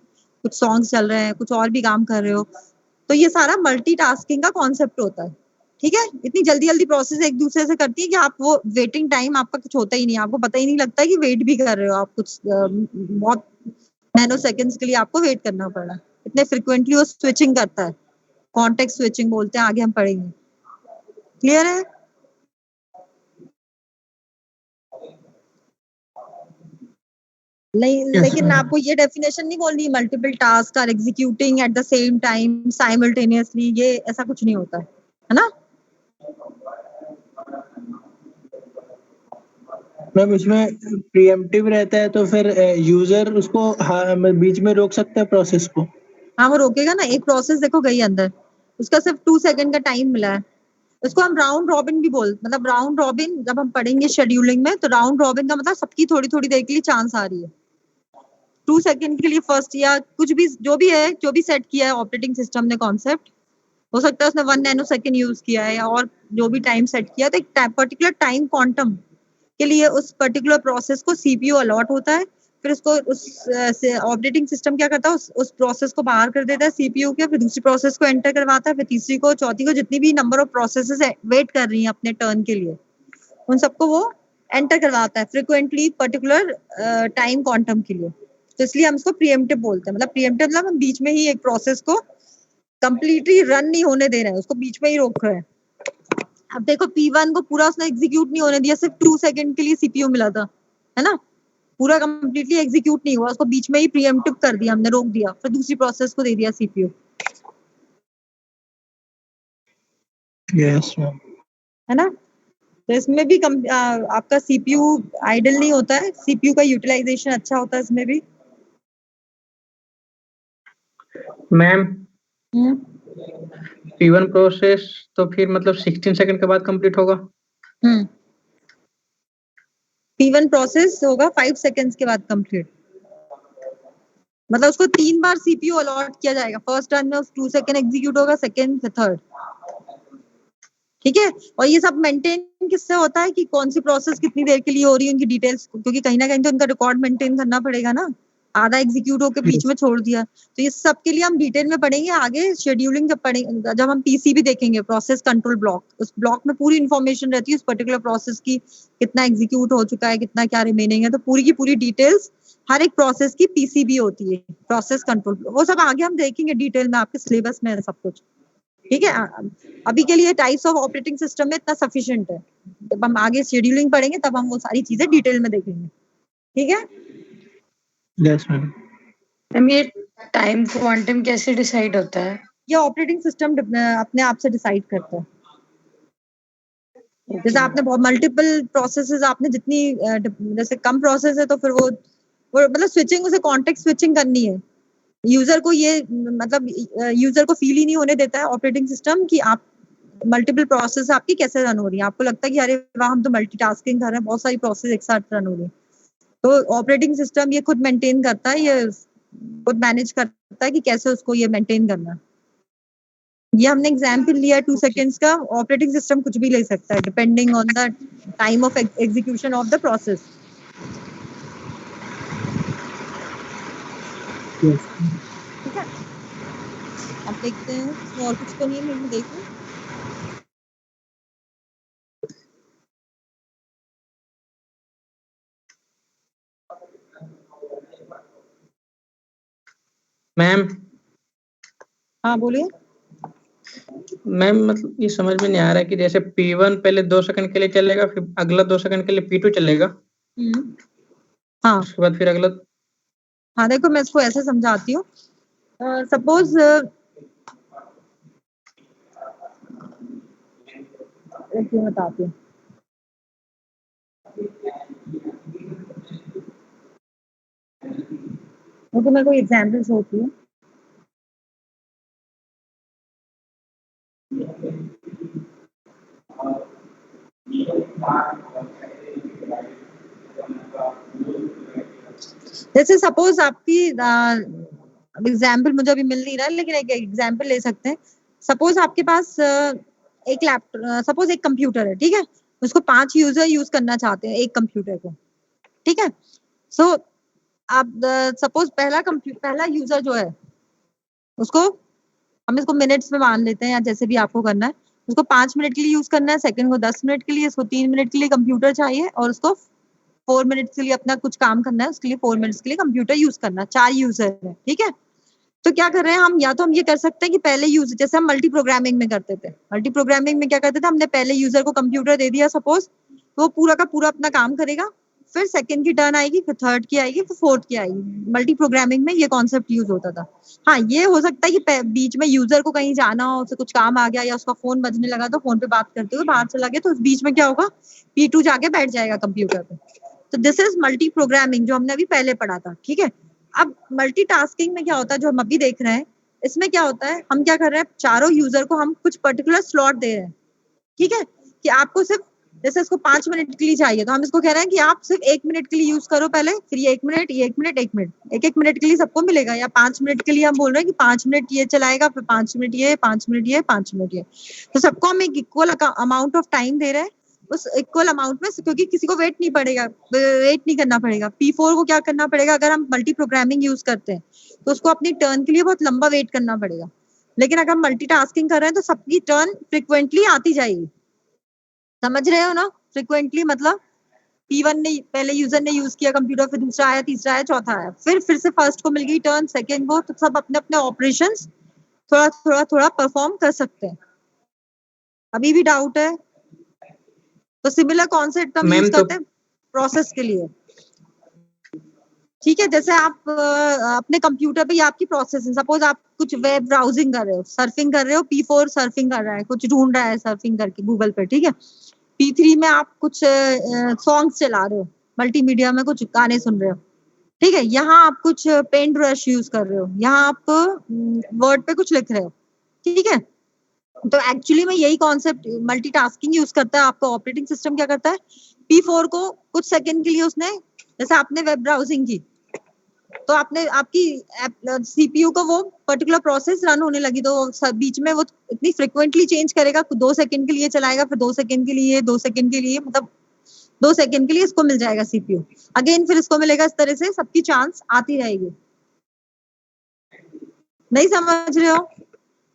कुछ सॉन्ग्स चल रहे हैं, कुछ और भी काम कर रहे हो, तो ये सारा मल्टीटास्किंग का कॉन्सेप्ट होता है। ठीक है, इतनी जल्दी जल्दी प्रोसेस एक दूसरे से करती है कि आप वो वेटिंग टाइम आपका कुछ होता ही नहीं, आपको पता ही नहीं लगता कि वेट भी कर रहे हो आप, कुछ बहुत नैनो सेकंड्स के लिए आपको वेट करना पड़ रहा है, इतने फ्रिक्वेंटली वो स्विचिंग करता है, कॉन्टेक्स्ट स्विचिंग बोलते हैं, आगे हम पढ़ेंगे। क्लियर है? नहीं, लेकिन आपको ये डेफिनेशन नहीं बोलनी multiple task are executing at the same time simultaneously, ये ऐसा कुछ नहीं होता है ना। मैम इसमें प्रीएम्प्टिव रहता है, तो फिर यूजर उसको बीच में रोक सकता है प्रोसेस को। हाँ, वो रोकेगा ना। एक प्रोसेस देखो गई अंदर, उसका सिर्फ 2 सेकंड का टाइम मिला है, उसको हम राउंड रॉबिन भी मतलब राउंड रॉबिन जब हम पढ़ेंगे शेड्यूलिंग में, तो राउंड रॉबिन का मतलब सबकी थोड़ी थोड़ी देर के लिए चांस आ रही है। 2 सेकंड के लिए फर्स्ट या कुछ भी जो भी है, जो भी सेट किया है ऑपरेटिंग सिस्टम ने कॉन्सेप्ट, हो सकता है उसने 1 नैनो सेकंड यूज किया है या और जो भी टाइम सेट किया, तो एक पर्टिकुलर टाइम क्वांटम के लिए उस पर्टिकुलर प्रोसेस को सीपीयू अलॉट होता है। फिर उसको उस ऑपरेटिंग सिस्टम क्या करता है, उस प्रोसेस को बाहर कर देता है सीपीयू के, फिर दूसरी प्रोसेस को एंटर करवाता है, फिर तीसरी को, चौथी को, जितनी भी नंबर ऑफ प्रोसेसेस वेट कर रही हैं अपने टर्न के लिए, उन सबको वो एंटर करवाता है फ्रिक्वेंटली पर्टिकुलर टाइम क्वांटम के लिए। तो इसलिए हम इसको प्रीएम्प्टिव बोलते हैं। मतलब प्रीएम्प्टिव मतलब हम बीच में ही एक प्रोसेस को कंप्लीटली रन नहीं होने दे रहे हैं, उसको बीच में ही रोक रहे हैं। अब देखो P1 को पूरा उसने एग्जीक्यूट नहीं होने दिया, सिर्फ 2 सेकंड के लिए सीपीयू मिला था, है ना, पूरा कंप्लीटली एग्जीक्यूट नहीं हुआ, उसको बीच में ही प्रीएम्प्टिव कर दिया हमने, रोक दिया, फिर दूसरी प्रोसेस को दे दिया सीपीयू, यस मैम। है ना। तो इसमें भी आपका सीपीयू आइडल नहीं होता है, सीपीयू का यूटिलाइजेशन अच्छा होता है इसमें भी। मैम हम्म P1 प्रोसेस तो फिर मतलब 16 सेकंड के बाद कंप्लीट होगा। P1 प्रोसेस होगा 5 सेकंड्स के बाद कंप्लीट। मतलब उसको 3 बार सीपीयू अलॉट किया जाएगा, फर्स्ट टर्न में 2 सेकंड एग्जीक्यूट होगा, सेकंड फिर थर्ड, ठीक है। और ये सब मेंटेन किससे होता है कि कौन सी प्रोसेस कितनी देर के लिए हो रही है, उनकी डिटेल्स, क्योंकि कहीं ना कहीं तो उनका रिकॉर्ड मेंटेन करना पड़ेगा ना, आधा एग्जीक्यूट होकर बीच में छोड़ दिया। तो ये सब के लिए हम डिटेल में पढ़ेंगे आगे, शेड्यूलिंग जब पढ़ेंगे, जब हम पीसीबी देखेंगे, प्रोसेस कंट्रोल ब्लॉक, उस ब्लॉक में पूरी इन्फॉर्मेशन रहती है उस पर्टिकुलर प्रोसेस की, कितना एग्जीक्यूट हो चुका है, कितना क्या रिमेनिंग है, तो पूरी की पूरी डिटेल्स हर एक प्रोसेस की पीसीबी होती है, प्रोसेस कंट्रोल, वो सब आगे हम देखेंगे डिटेल में, आपके सिलेबस में है सब कुछ, ठीक है। अभी के लिए टाइप्स ऑफ ऑपरेटिंग सिस्टम में इतना सफिशिएंट है, जब हम आगे शेड्यूलिंग पढ़ेंगे तब हम वो सारी चीजें डिटेल में देखेंगे, ठीक है। Yes ma'am. मैम ये टाइम क्वांटम कैसे डिसाइड होता है? ये ऑपरेटिंग सिस्टम अपने आप से डिसाइड करता है। जैसे आपने बहुत मल्टीपल प्रोसेसेस, आपने जितनी जैसे कम प्रोसेस है तो फिर वो मतलब स्विचिंग, उसे कॉन्टेक्स्ट स्विचिंग करनी है, यूजर को ये मतलब यूजर को फील ही नहीं होने देता है ऑपरेटिंग सिस्टम कि आप मल्टीपल प्रोसेस आपकी कैसे रन हो रही है, आपको लगता है कि अरे वाह हम तो मल्टीटास्किंग कर रहे हैं, बहुत सारी प्रोसेस एक साथ रन हो रही है। तो ऑपरेटिंग सिस्टम ये खुद मेंटेन करता है, ये खुद मैनेज करता है कि कैसे उसको ये मेंटेन करना है। ये हमने एग्जाम्पल लिया 2 सेकेंड्स का, ऑपरेटिंग सिस्टम कुछ भी ले सकता है depending on the time of execution of the process. ठीक है, अब देखते हैं इसमें और कुछ तो नहीं है, मैं देखूं। मैम हाँ बोलिए। मैम मतलब ये समझ में नहीं आ रहा है कि जैसे P1 पहले 2 सेकंड के लिए चलेगा, फिर अगला 2 सेकंड के लिए P2 चलेगा, हाँ उसके बाद फिर अगला। हाँ, देखो मैं इसको ऐसे समझाती हूँ। सपोज बताती हूँ। तो मैं कोई एग्जाम्पल्स होती है। जैसे सपोज आपकी एग्जाम्पल मुझे अभी मिल नहीं रहा है, लेकिन एक एग्जाम्पल ले सकते हैं। सपोज आपके पास एक लैपटॉप, सपोज एक कंप्यूटर है, ठीक है, उसको 5 यूजर यूज करना चाहते हैं एक कंप्यूटर को, ठीक है। सो आप सपोज पहला यूजर जो है उसको हम इसको मिनट्स में मान लेते हैं या जैसे भी आपको करना है, उसको 5 मिनट के लिए यूज करना है, सेकंड को 10 मिनट के लिए, इसको 3 मिनट के लिए कंप्यूटर चाहिए, और उसको 4 मिनट्स के लिए अपना कुछ काम करना है, उसके लिए 4 मिनट्स के लिए कंप्यूटर यूज करना है। 4 यूजर है, ठीक है। तो क्या कर रहे हैं हम, या तो हम ये कर सकते हैं कि पहले यूजर, जैसे हम मल्टी प्रोग्रामिंग में करते थे, मल्टी प्रोग्रामिंग में क्या करते थे, हमने पहले यूजर को कंप्यूटर दे दिया सपोज, तो वो पूरा का पूरा अपना काम करेगा, फिर सेकंड की टर्न आएगी, फिर थर्ड की आएगी, फिर फोर्थ की आएगी। मल्टी प्रोग्रामिंग में ये कॉन्सेप्ट यूज होता था। हाँ, ये हो सकता है कि बीच में यूजर को कहीं जाना हो, उसे कुछ काम आ गया या उसका फोन बजने लगा तो फोन पे बात करते हुए बाहर चला गया, तो उस बीच में क्या होगा, P2 जाके बैठ जाएगा कंप्यूटर पे। तो दिस इज मल्टी प्रोग्रामिंग, जो हमने अभी पहले पढ़ा था, ठीक है। अब मल्टीटास्किंग में क्या होता है, जो हम अभी देख रहे हैं, इसमें क्या होता है, हम क्या कर रहे हैं, चारों यूजर को हम कुछ पर्टिकुलर स्लॉट दे रहे हैं, ठीक है, कि आपको सिर्फ जैसे इसको 5 मिनट के लिए चाहिए, तो हम इसको कह रहे हैं कि आप सिर्फ 1 मिनट के लिए यूज करो पहले, फिर ये 1 मिनट, ये 1 मिनट, 1 मिनट, 1 मिनट के लिए सबको मिलेगा। या 5 मिनट के लिए हम बोल रहे हैं कि 5 मिनट ये चलाएगा, फिर 5 मिनट ये, 5 मिनट ये, 5 मिनट ये। तो सबको हम एक इक्वल अमाउंट ऑफ टाइम दे रहे हैं, उस इक्वल अमाउंट में, क्योंकि किसी को वेट नहीं करना पड़ेगा। P4 को क्या करना पड़ेगा, अगर हम मल्टी प्रोग्रामिंग यूज करते हैं तो उसको अपनी टर्न के लिए बहुत लंबा वेट करना पड़ेगा। लेकिन अगर हम मल्टीटास्किंग कर रहे हैं तो सबकी टर्न फ्रिक्वेंटली आती जाएगी। समझ रहे हो ना? फ्रिक्वेंटली मतलब P1 ने पहले यूजर ने यूज किया कंप्यूटर, फिर दूसरा आया, तीसरा आया, चौथा आया, फिर से फर्स्ट को मिल गई टर्न, सेकंड को, तो सब अपने अपने ऑपरेशंस थोड़ा थोड़ा थोड़ा परफॉर्म कर सकते हैं। अभी भी डाउट है? तो सिमिलर कॉन्सेप्ट हम यूज मैम तो करते हैं प्रोसेस के लिए। ठीक है, जैसे आप अपने कंप्यूटर पे, ये आपकी प्रोसेस है। सपोज आप कुछ वेब ब्राउजिंग कर रहे हो, सर्फिंग कर रहे हो, P4 सर्फिंग कर रहा है, कुछ ढूंढ रहा है सर्फिंग करके गूगल पे, ठीक है। P3 में आप कुछ सॉन्ग्स चला रहे हो, मल्टीमीडिया में कुछ गाने सुन रहे हो, ठीक है। यहाँ आप कुछ पेंट ब्रश यूज कर रहे हो, यहाँ आप वर्ड पे कुछ लिख रहे हो, ठीक है। तो एक्चुअली में यही कॉन्सेप्ट मल्टीटास्किंग यूज करता है। आपका ऑपरेटिंग सिस्टम क्या करता है, P4 को कुछ सेकंड के लिए उसने, जैसे आपने वेब ब्राउजिंग की, तो आपने आपकी सीपीयू को वो पर्टिकुलर प्रोसेस रन होने लगी, तो बीच में वो इतनी फ्रिक्वेंटली चेंज करेगा, 2 सेकंड के लिए चलाएगा, फिर 2 सेकंड के लिए, 2 सेकंड के लिए, मतलब 2 सेकंड के लिए इसको मिल जाएगा सीपीयू, अगेन फिर इसको मिलेगा। इस तरह से सबकी चांस आती रहेगी। नहीं समझ रहे हो?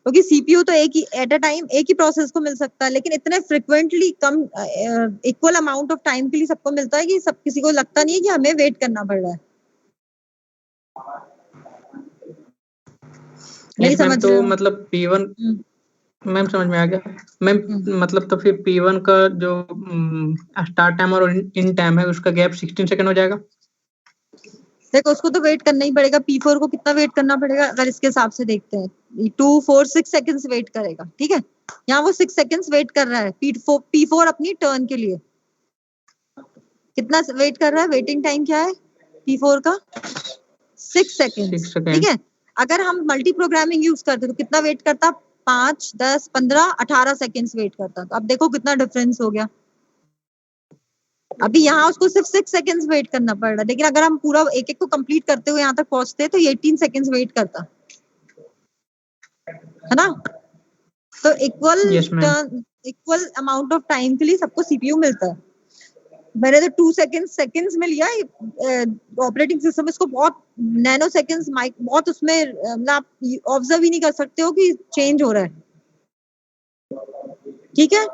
क्योंकि सीपीयू तो एक ही एट अ टाइम एक ही प्रोसेस को मिल सकता है, लेकिन इतने frequently come equal amount of time के लिए सबको मिलता है कि सब किसी को लगता नहीं है कि हमें वेट करना पड़ रहा है। नहीं यस मैम, समझ तो रहे हो? मतलब P1 मैम समझ में आ गया मैम। हम्म। मतलब तो फिर P1 का जो स्टार्ट टाइम और इन टाइम है, उसका गैप 16 सेकंड हो जाएगा। देखो उसको तो वेट करना ही पड़ेगा। P4 को कितना वेट करना पड़ेगा, अगर इसके हिसाब से देखते हैं, 2 4 6 सेकंड्स वेट करेगा, ठीक है। यहाँ वो 6 सेकंड्स वेट कर रहा है P4 अपनी टर्न के लिए। कितना वेट कर रहा है, वेटिंग टाइम क्या है P4 का, 6 सेकंड्स, 6 ठीक सेकंड। है। अगर हम मल्टी प्रोग्रामिंग यूज करते तो कितना वेट करता, 5 10 15 18 सेकंड्स वेट करता। तो अब देखो कितना डिफरेंस हो गया। अभी यहाँ उसको सिर्फ 6 सेकंड्स वेट करना पड़ रहा है, लेकिन अगर हम पूरा एक एक को कंप्लीट करते हुए यहाँ तक पहुंचते तो ये 18 सेकंड्स वेट करता, है ना। तो yes ma'am. Equal amount of time के लिए सबको सीपीयू मिलता है। मैंने तो 2 सेकंड्स में लिया। ऑपरेटिंग सिस्टम इसको बहुत नैनो सेकंड्स, माइक बहुत उसमें मतलब आप ऑब्जर्व ही नहीं कर सकते हो कि चेंज हो रहा है, ठीक है।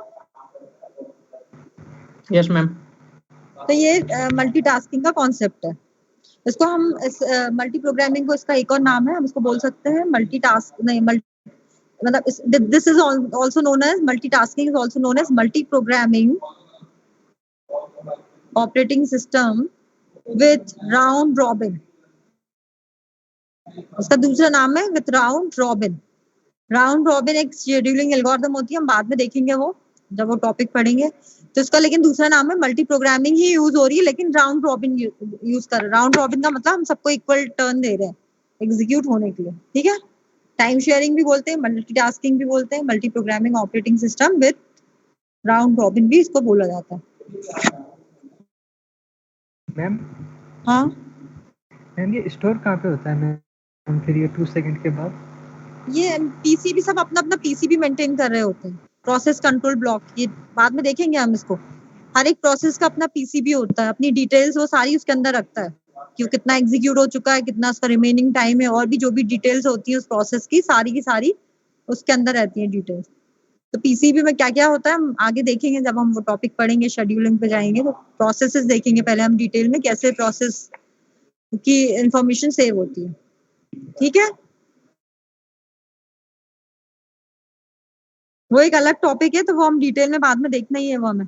Yes ma'am. तो ये मल्टीटास्किंग का कॉन्सेप्ट है। इसको हम मल्टी प्रोग्रामिंग को, इसका एक और नाम है, हम इसको बोल सकते हैं मल्टीटास्क, नहीं मतलब this is also known as multitasking, is also known as multi programming operating system with round robin. इसका दूसरा नाम है with round robin. Round robin एक शेड्यूलिंग एल्गोरिथम होती है, हम बाद में देखेंगे वो जब वो टॉपिक पढ़ेंगे। तो इसका लेकिन दूसरा नाम है मल्टी प्रोग्रामिंग ही यूज हो रही है, लेकिन राउंड रॉबिन यूज कर रहे हैं। राउंड रॉबिन का मतलब हम सबको इक्वल टर्न दे रहे हैं एग्जीक्यूट होने के लिए, ठीक है। टाइम शेयरिंग भी बोलते हैं, मल्टीटास्किंग भी बोलते हैं, multi programming operating system with round robin भी इसको बोला जाता है। मैम हाँ, मैम ये स्टोर कहाँ पे होता है मैम, फिर ये 2 सेकंड के बाद? ये पीसीबी सब अपना अपना पीसीबी मेंटेन कर रहे होते हैं, प्रोसेस कंट्रोल ब्लॉक, ये बाद में देखेंगे हम इसको। हर एक प्रोसेस का अपना पीसीबी होता है, अपनी डिटेल्स वो सारी उसके अंदर रखता है कि वो कितना एग्जीक्यूट हो चुका है, कितना उसका रिमेनिंग टाइम है, और भी जो भी डिटेल्स होती है उस प्रोसेस की सारी उसके अंदर रहती है डिटेल्स। तो पीसीबी में क्या क्या होता है हम आगे देखेंगे, जब हम वो टॉपिक पढ़ेंगे, शेड्यूलिंग पे जाएंगे तो प्रोसेसेस देखेंगे पहले हम डिटेल में, कैसे प्रोसेस की इंफॉर्मेशन सेव होती है, ठीक है। वो एक अलग टॉपिक है, तो वो हम डिटेल में बाद में देखना ही है वो हमें।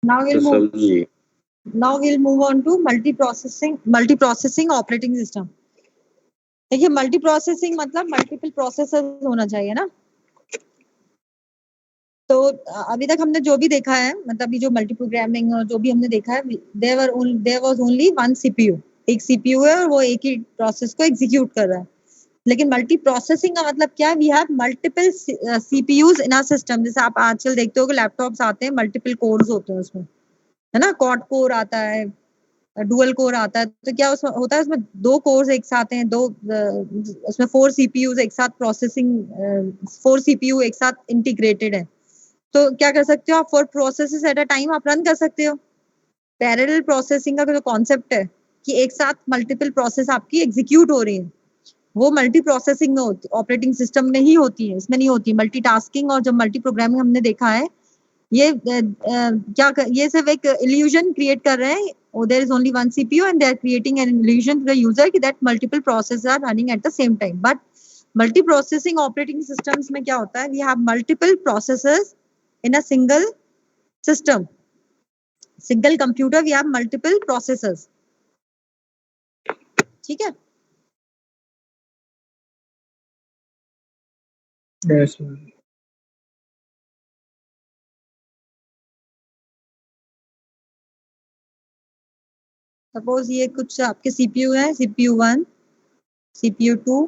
Now तो we'll move. समझिए Now we'll move on to multiprocessing operating system. देखिए मल्टीप्रोसेसिंग मतलब मल्टीपल प्रोसेसर्स होना चाहिए ना। तो अभी तक हमने जो भी देखा है, मतलब ये जो मल्टी प्रोग्रामिंग और जो भी हमने देखा है, there was only one CPU. एक सीपीयू है और वो एक ही प्रोसेस को एग्जीक्यूट कर रहा है। लेकिन मल्टी प्रोसेसिंग का मतलब क्या है? We have multiple CPUs in our system. जैसे आप आजकल देखते हो कि लैपटॉप्स आते हैं, मल्टीपल कोर्स होते हैं उसमें, है ना। क्वाड कोर आता है, डुअल कोर आता है। तो क्या उसमें होता है, उसमें दो कोर्स एक साथ हैं, उसमें 4 सीपीयूज एक साथ प्रोसेसिंग, 4 सीपीयू एक साथ इंटीग्रेटेड है। तो क्या कर सकते हो आप? 4 प्रोसेसेस एट अ टाइम आप रन कर सकते हो। पैरेलल प्रोसेसिंग का जो कॉन्सेप्ट है कि एक साथ मल्टीपल प्रोसेस आपकी एग्जीक्यूट हो रही है, वो मल्टी प्रोसेसिंग में होती, ऑपरेटिंग सिस्टम में ही होती है, इसमें नहीं होती। मल्टीटास्किंग और जब मल्टी प्रोग्रामिंग हमने देखा है, ये ये सिर्फ एक इल्यूजन क्रिएट कर रहे हैं। There is only one CPU and they are creating an illusion to the user कि that multiple processes are running at the same time. But multi processing operating systems में क्या होता है? We have multiple processes in a single system, single computer we have multiple processors. ठीक है। Yes, suppose ये कुछ आपके सीपीयू है, सीपीयू 1, सीपीयू 2,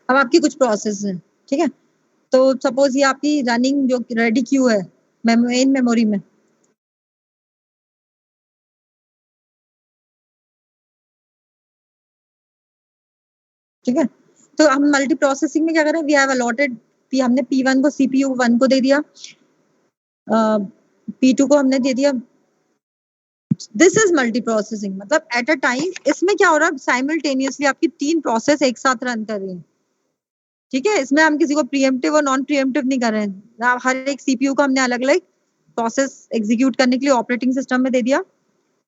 अब आपकी कुछ प्रोसेस है, ठीक है। तो सपोज ये आपकी रनिंग जो रेडी क्यू है मेन मेमोरी में, ठीक है। तो हम मल्टी प्रोसेसिंग में क्या करें? वी हैव अलॉटेड, हमने P1 को CPU 1 को दे दिया, P2 को हमने दे दिया। दिस इज मल्टी प्रोसेसिंग, मतलब एट अ टाइम इसमें क्या हो रहा है? साइमल्टेनियसली आपकी 3 प्रोसेस एक साथ रन कर रही है, ठीक है। इसमें हम किसी को प्रीएम्प्टिव और नॉन प्रीएम्प्टिव नहीं कर रहे हैं। हर एक सीपीयू को हमने अलग अलग प्रोसेस एग्जीक्यूट करने के लिए ऑपरेटिंग सिस्टम में दे दिया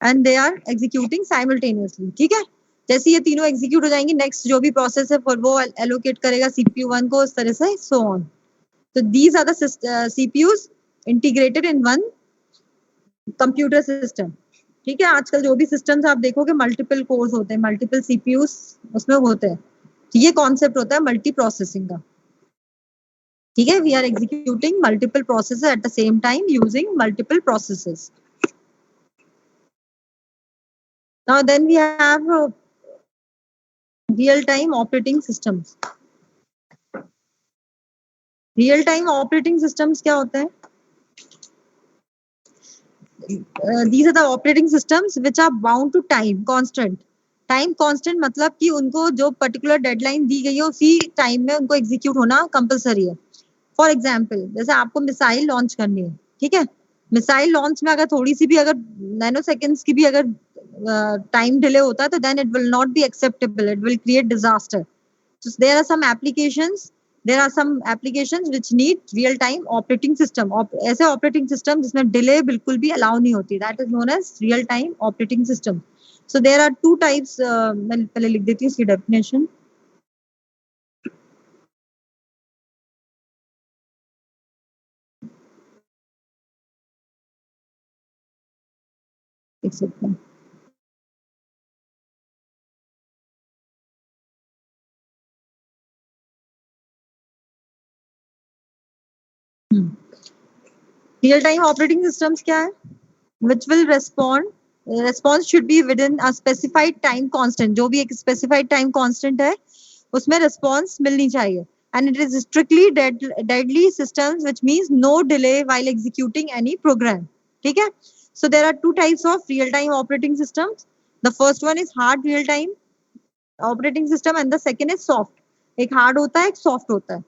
and they are executing simultaneously, ठीक है। जैसे ये तीनों एग्जीक्यूट हो जाएंगी, नेक्स्ट जो भी प्रोसेस है फिर वो एलोकेट करेगा सीपीयू 1 को, इस तरह से सो ऑन। तो these are the CPUs integrated in one computer system, ठीक है। आजकल जो भी सिस्टम्स आप देखोगे मल्टीपल कोर्स होते हैं, मल्टीपल सीपीयूज उसमें होते हैं। ये कॉन्सेप्ट होता है मल्टी प्रोसेसिंग का, ठीक है। We are executing multiple processes at the same time using multiple processes. Now then we have real time operating systems. Real time operating systems क्या होते हैं? these are the operating systems which are bound to time constant. Time constant मतलब कि उनको जो particular deadline दी गई है उसी टाइम में उनको एग्जीक्यूट होना कंपलसरी है। फॉर एग्जांपल, जैसे आपको मिसाइल लॉन्च करनी है, ठीक है। मिसाइल लॉन्च में अगर थोड़ी सी भी अगर नैनो सेकेंड्स की भी अगर टाइम डिले होता है तो then it will not be acceptable, it will create disaster. So there are some applications which need real time operating system, ऐसे operating system जिसमें delay बिल्कुल भी allow नहीं होती, that is known as real time operating system. So there are two types, मैं पहले लिख देती हूँ इसकी definition. एक second. Real time operating systems क्या है? which will response should be within a specified time constant, जो भी एक specified time constant है उसमें response मिलनी चाहिए, and it is strictly deadly systems which means no delay while executing any program, ठीक है। So there are two types of real time operating systems. The first one is hard real time operating system and the second is soft. एक hard होता है, एक soft होता है।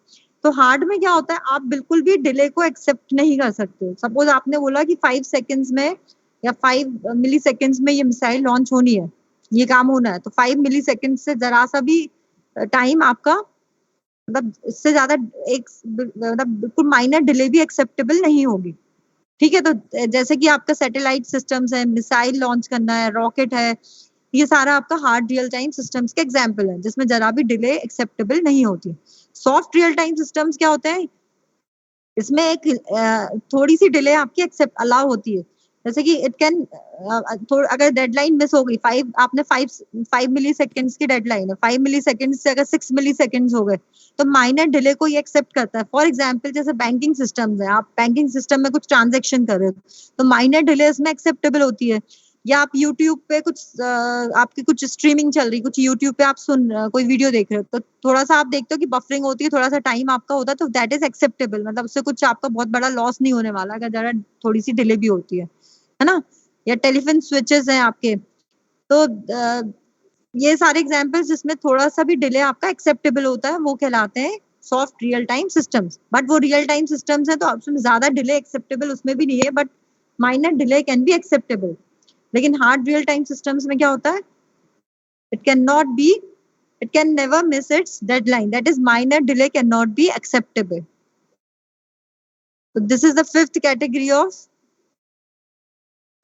तो hard में क्या होता है? आप बिल्कुल भी डिले को एक्सेप्ट नहीं कर सकते। सपोज आपने बोला कि 5 सेकेंड्स में या 5 मिली सेकेंड्स में ये मिसाइल लॉन्च होनी है, ये काम होना है, तो 5 मिली सेकेंड से जरा सा भी टाइम आपका, मतलब इससे ज्यादा एक मतलब बिल्कुल माइनर डिले भी एक्सेप्टेबल नहीं होगी, ठीक है। तो जैसे कि आपका सैटेलाइट सिस्टम्स है, मिसाइल लॉन्च करना है, रॉकेट है, ये सारा आपका हार्ड रियल टाइम सिस्टम्स के एग्जाम्पल है जिसमें जरा भी डिले एक्सेप्टेबल नहीं होती। सॉफ्ट रियल टाइम सिस्टम्स क्या होते हैं, इसमें एक थोड़ी सी डिले आपकी एक्सेप्ट अलाउ होती है, जैसे कि इट कैन अगर डेडलाइन मिस हो गई, आपने 5 मिली सेकेंड्स की डेडलाइन है, 5 मिली सेकेंड्स से अगर 6 मिली सेकेंड्स हो गए तो माइनर डिले को ये एक्सेप्ट करता है। फॉर एग्जाम्पल जैसे बैंकिंग सिस्टम्स है, आप बैंकिंग सिस्टम में कुछ ट्रांजेक्शन कर रहे हो तो माइनर डिले इसमें एक्सेप्टेबल होती है। या आप यूट्यूब पे कुछ आपकी कुछ स्ट्रीमिंग चल रही, कुछ यूट्यूब पे आप कोई वीडियो देख रहे हो तो थोड़ा सा आप देखते हो कि बफरिंग होती है, थोड़ा सा टाइम आपका होता है, तो दैट इज एक्सेप्टेबल, मतलब उससे कुछ आपका बहुत बड़ा लॉस नहीं होने वाला अगर जरा थोड़ी सी डिले भी होती है ना। या टेलीफोन स्विचेस हैं आपके, तो ये सारे एग्जांपल्स जिसमें थोड़ा सा भी डिले आपका एक्सेप्टेबल होता है वो कहलाते हैं soft real time systems. But वो रियल टाइम सिस्टम्स हैं तो उसमें ज्यादा डिले एक्सेप्टेबल उसमें भी नहीं है, but minor delay can be acceptable. लेकिन हार्ड रियल टाइम सिस्टम्स में क्या होता है, it can never miss it's deadline, that is minor delay can not be acceptable. So this is the fifth category of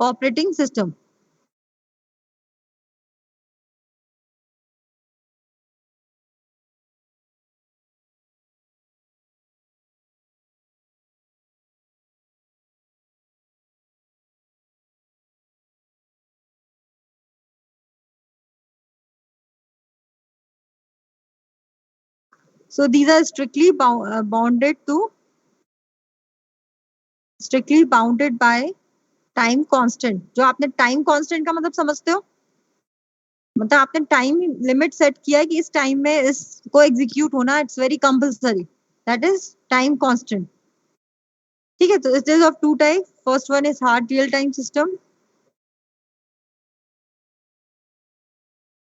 operating system. So these are strictly bounded by time constant. जो आपने time constant का मतलब समझते हो, मतलब आपने time limit set किया है कि इस टाइम में इसको एग्जीक्यूट होना, it's very compulsory, that is time constant. ठीक है, तो it is of two type, first one is hard real time system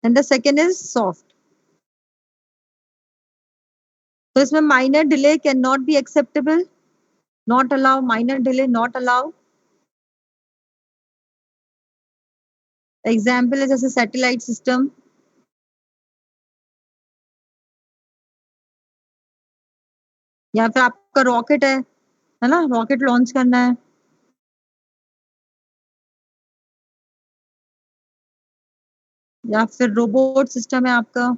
and the second is soft. तो इसमें minor delay can not be acceptable, not allow, minor delay not allow. Example है जैसे satellite system, या फिर आपका rocket है ना, rocket launch करना है, या फिर रोबोट सिस्टम है आपका।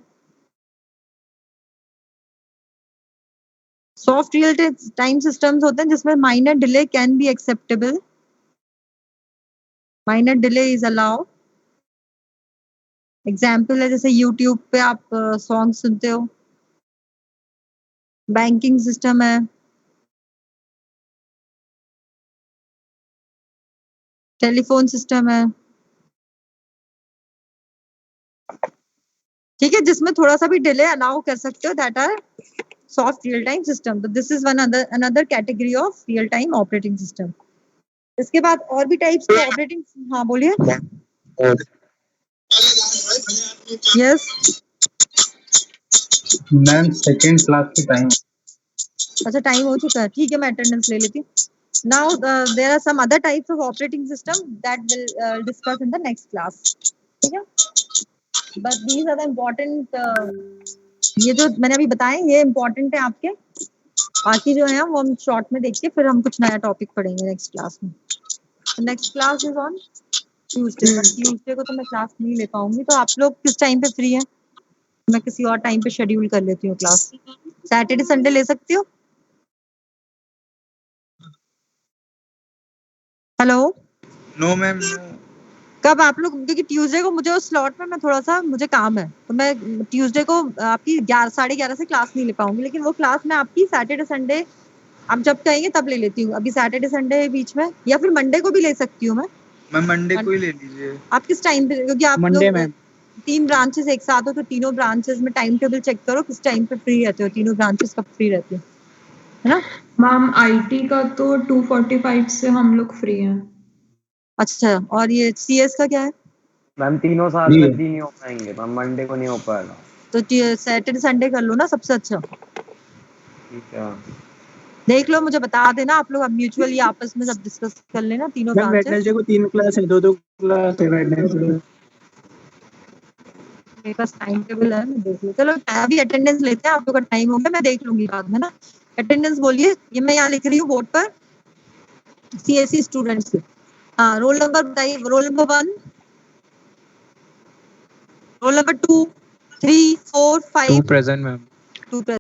सॉफ्ट रियल टाइम सिस्टम्स होते हैं जिसमें minor delay can be acceptable, minor delay is allow. Example है जैसे यूट्यूब पे आप सॉन्ग सुनते हो, बैंकिंग सिस्टम है, टेलीफोन सिस्टम है। ठीक है, जिसमें थोड़ा सा भी डिले अलाउ कर सकते हो, that are soft real time system. तो this is one another category of real time operating system. इसके बाद और भी टाइप्स के ऑपरेटिंग, हाँ बोलिए। यस मैम सेकंड क्लास की टाइम। अच्छा, टाइम हो चुका है, ठीक है, मैं अटेंडेंस ले लेती हूँ। Now there are some other types of operating system that will discuss in the next class. ठीक है, but these are the important ये जो मैंने अभी बताए ये important है आपके, बाकी जो है वो हम शॉर्ट में देखिए, फिर हम कुछ नया टॉपिक पढ़ेंगे नेक्स्ट क्लास में। Next class is on Tuesday, but Tuesday को तो मैं क्लास नहीं ले पाऊंगी, तो आप लोग किस टाइम पे फ्री है, मैं किसी और टाइम पे शेड्यूल कर लेती हूँ क्लास। सैटरडे संडे ले सकती हूँ? Hello, no ma'am. कब आप लोग, क्योंकि ट्यूसडे को मुझे उस स्लॉट में मैं थोड़ा सा मुझे काम है, तो मैं ट्यूसडे को आपकी 11 से क्लास नहीं ले पाऊंगी, लेकिन वो क्लास मैं आपकी सैटरडे संडे आप जब कहेंगे तब ले लेती हूँ। अभी सैटरडे संडे बीच में, या फिर मंडे को भी ले सकती हूँ मैं मंडे को ही ले लीजिए। आप किस टाइम पे, क्योंकि आप मंडे लोग मैम। 3 ब्रांचेस एक साथ हो तो तीनों ब्रांचेस में टाइम टेबल चेक करो किस टाइम पे फ्री रहते हो, तीनों ब्रांचेस कब फ्री रहती है ना। मैम आईटी का तो 2:45 से हम लोग फ्री हैं। अच्छा, और ये सीएस का क्या है? मैम तीनों साथ में फ्री नहीं हो पाएंगे मैम, मंडे को नहीं हो पाएगा। तो सैटरडे संडे कर लो ना सबसे अच्छा। ठीक है, देख लो, मुझे बता देना, आप लोग अब म्यूचुअली आपस में सब डिस्कस कर लेना तीनों मैम ब्रांचेस। वेडनेसडे को 3 क्लास है, 2 क्लास है वेडनेसडे। मेरे पास टाइम टेबल है, मैं देख लूँ। चलो अभी अटेंडेंस लेते हैं, आप लोग का टाइम हो गया, मैं देख लूंगी बाद में ना। अटेंडेंस बोलिए, ये मैं यहाँ लिख रही हूँ बोर्ड पर, सीएससी स्टूडेंट्स। हाँ, रोल नंबर बताइए, roll number 1, roll number 2, 3, 4, 5, present, ma'am. 2 present.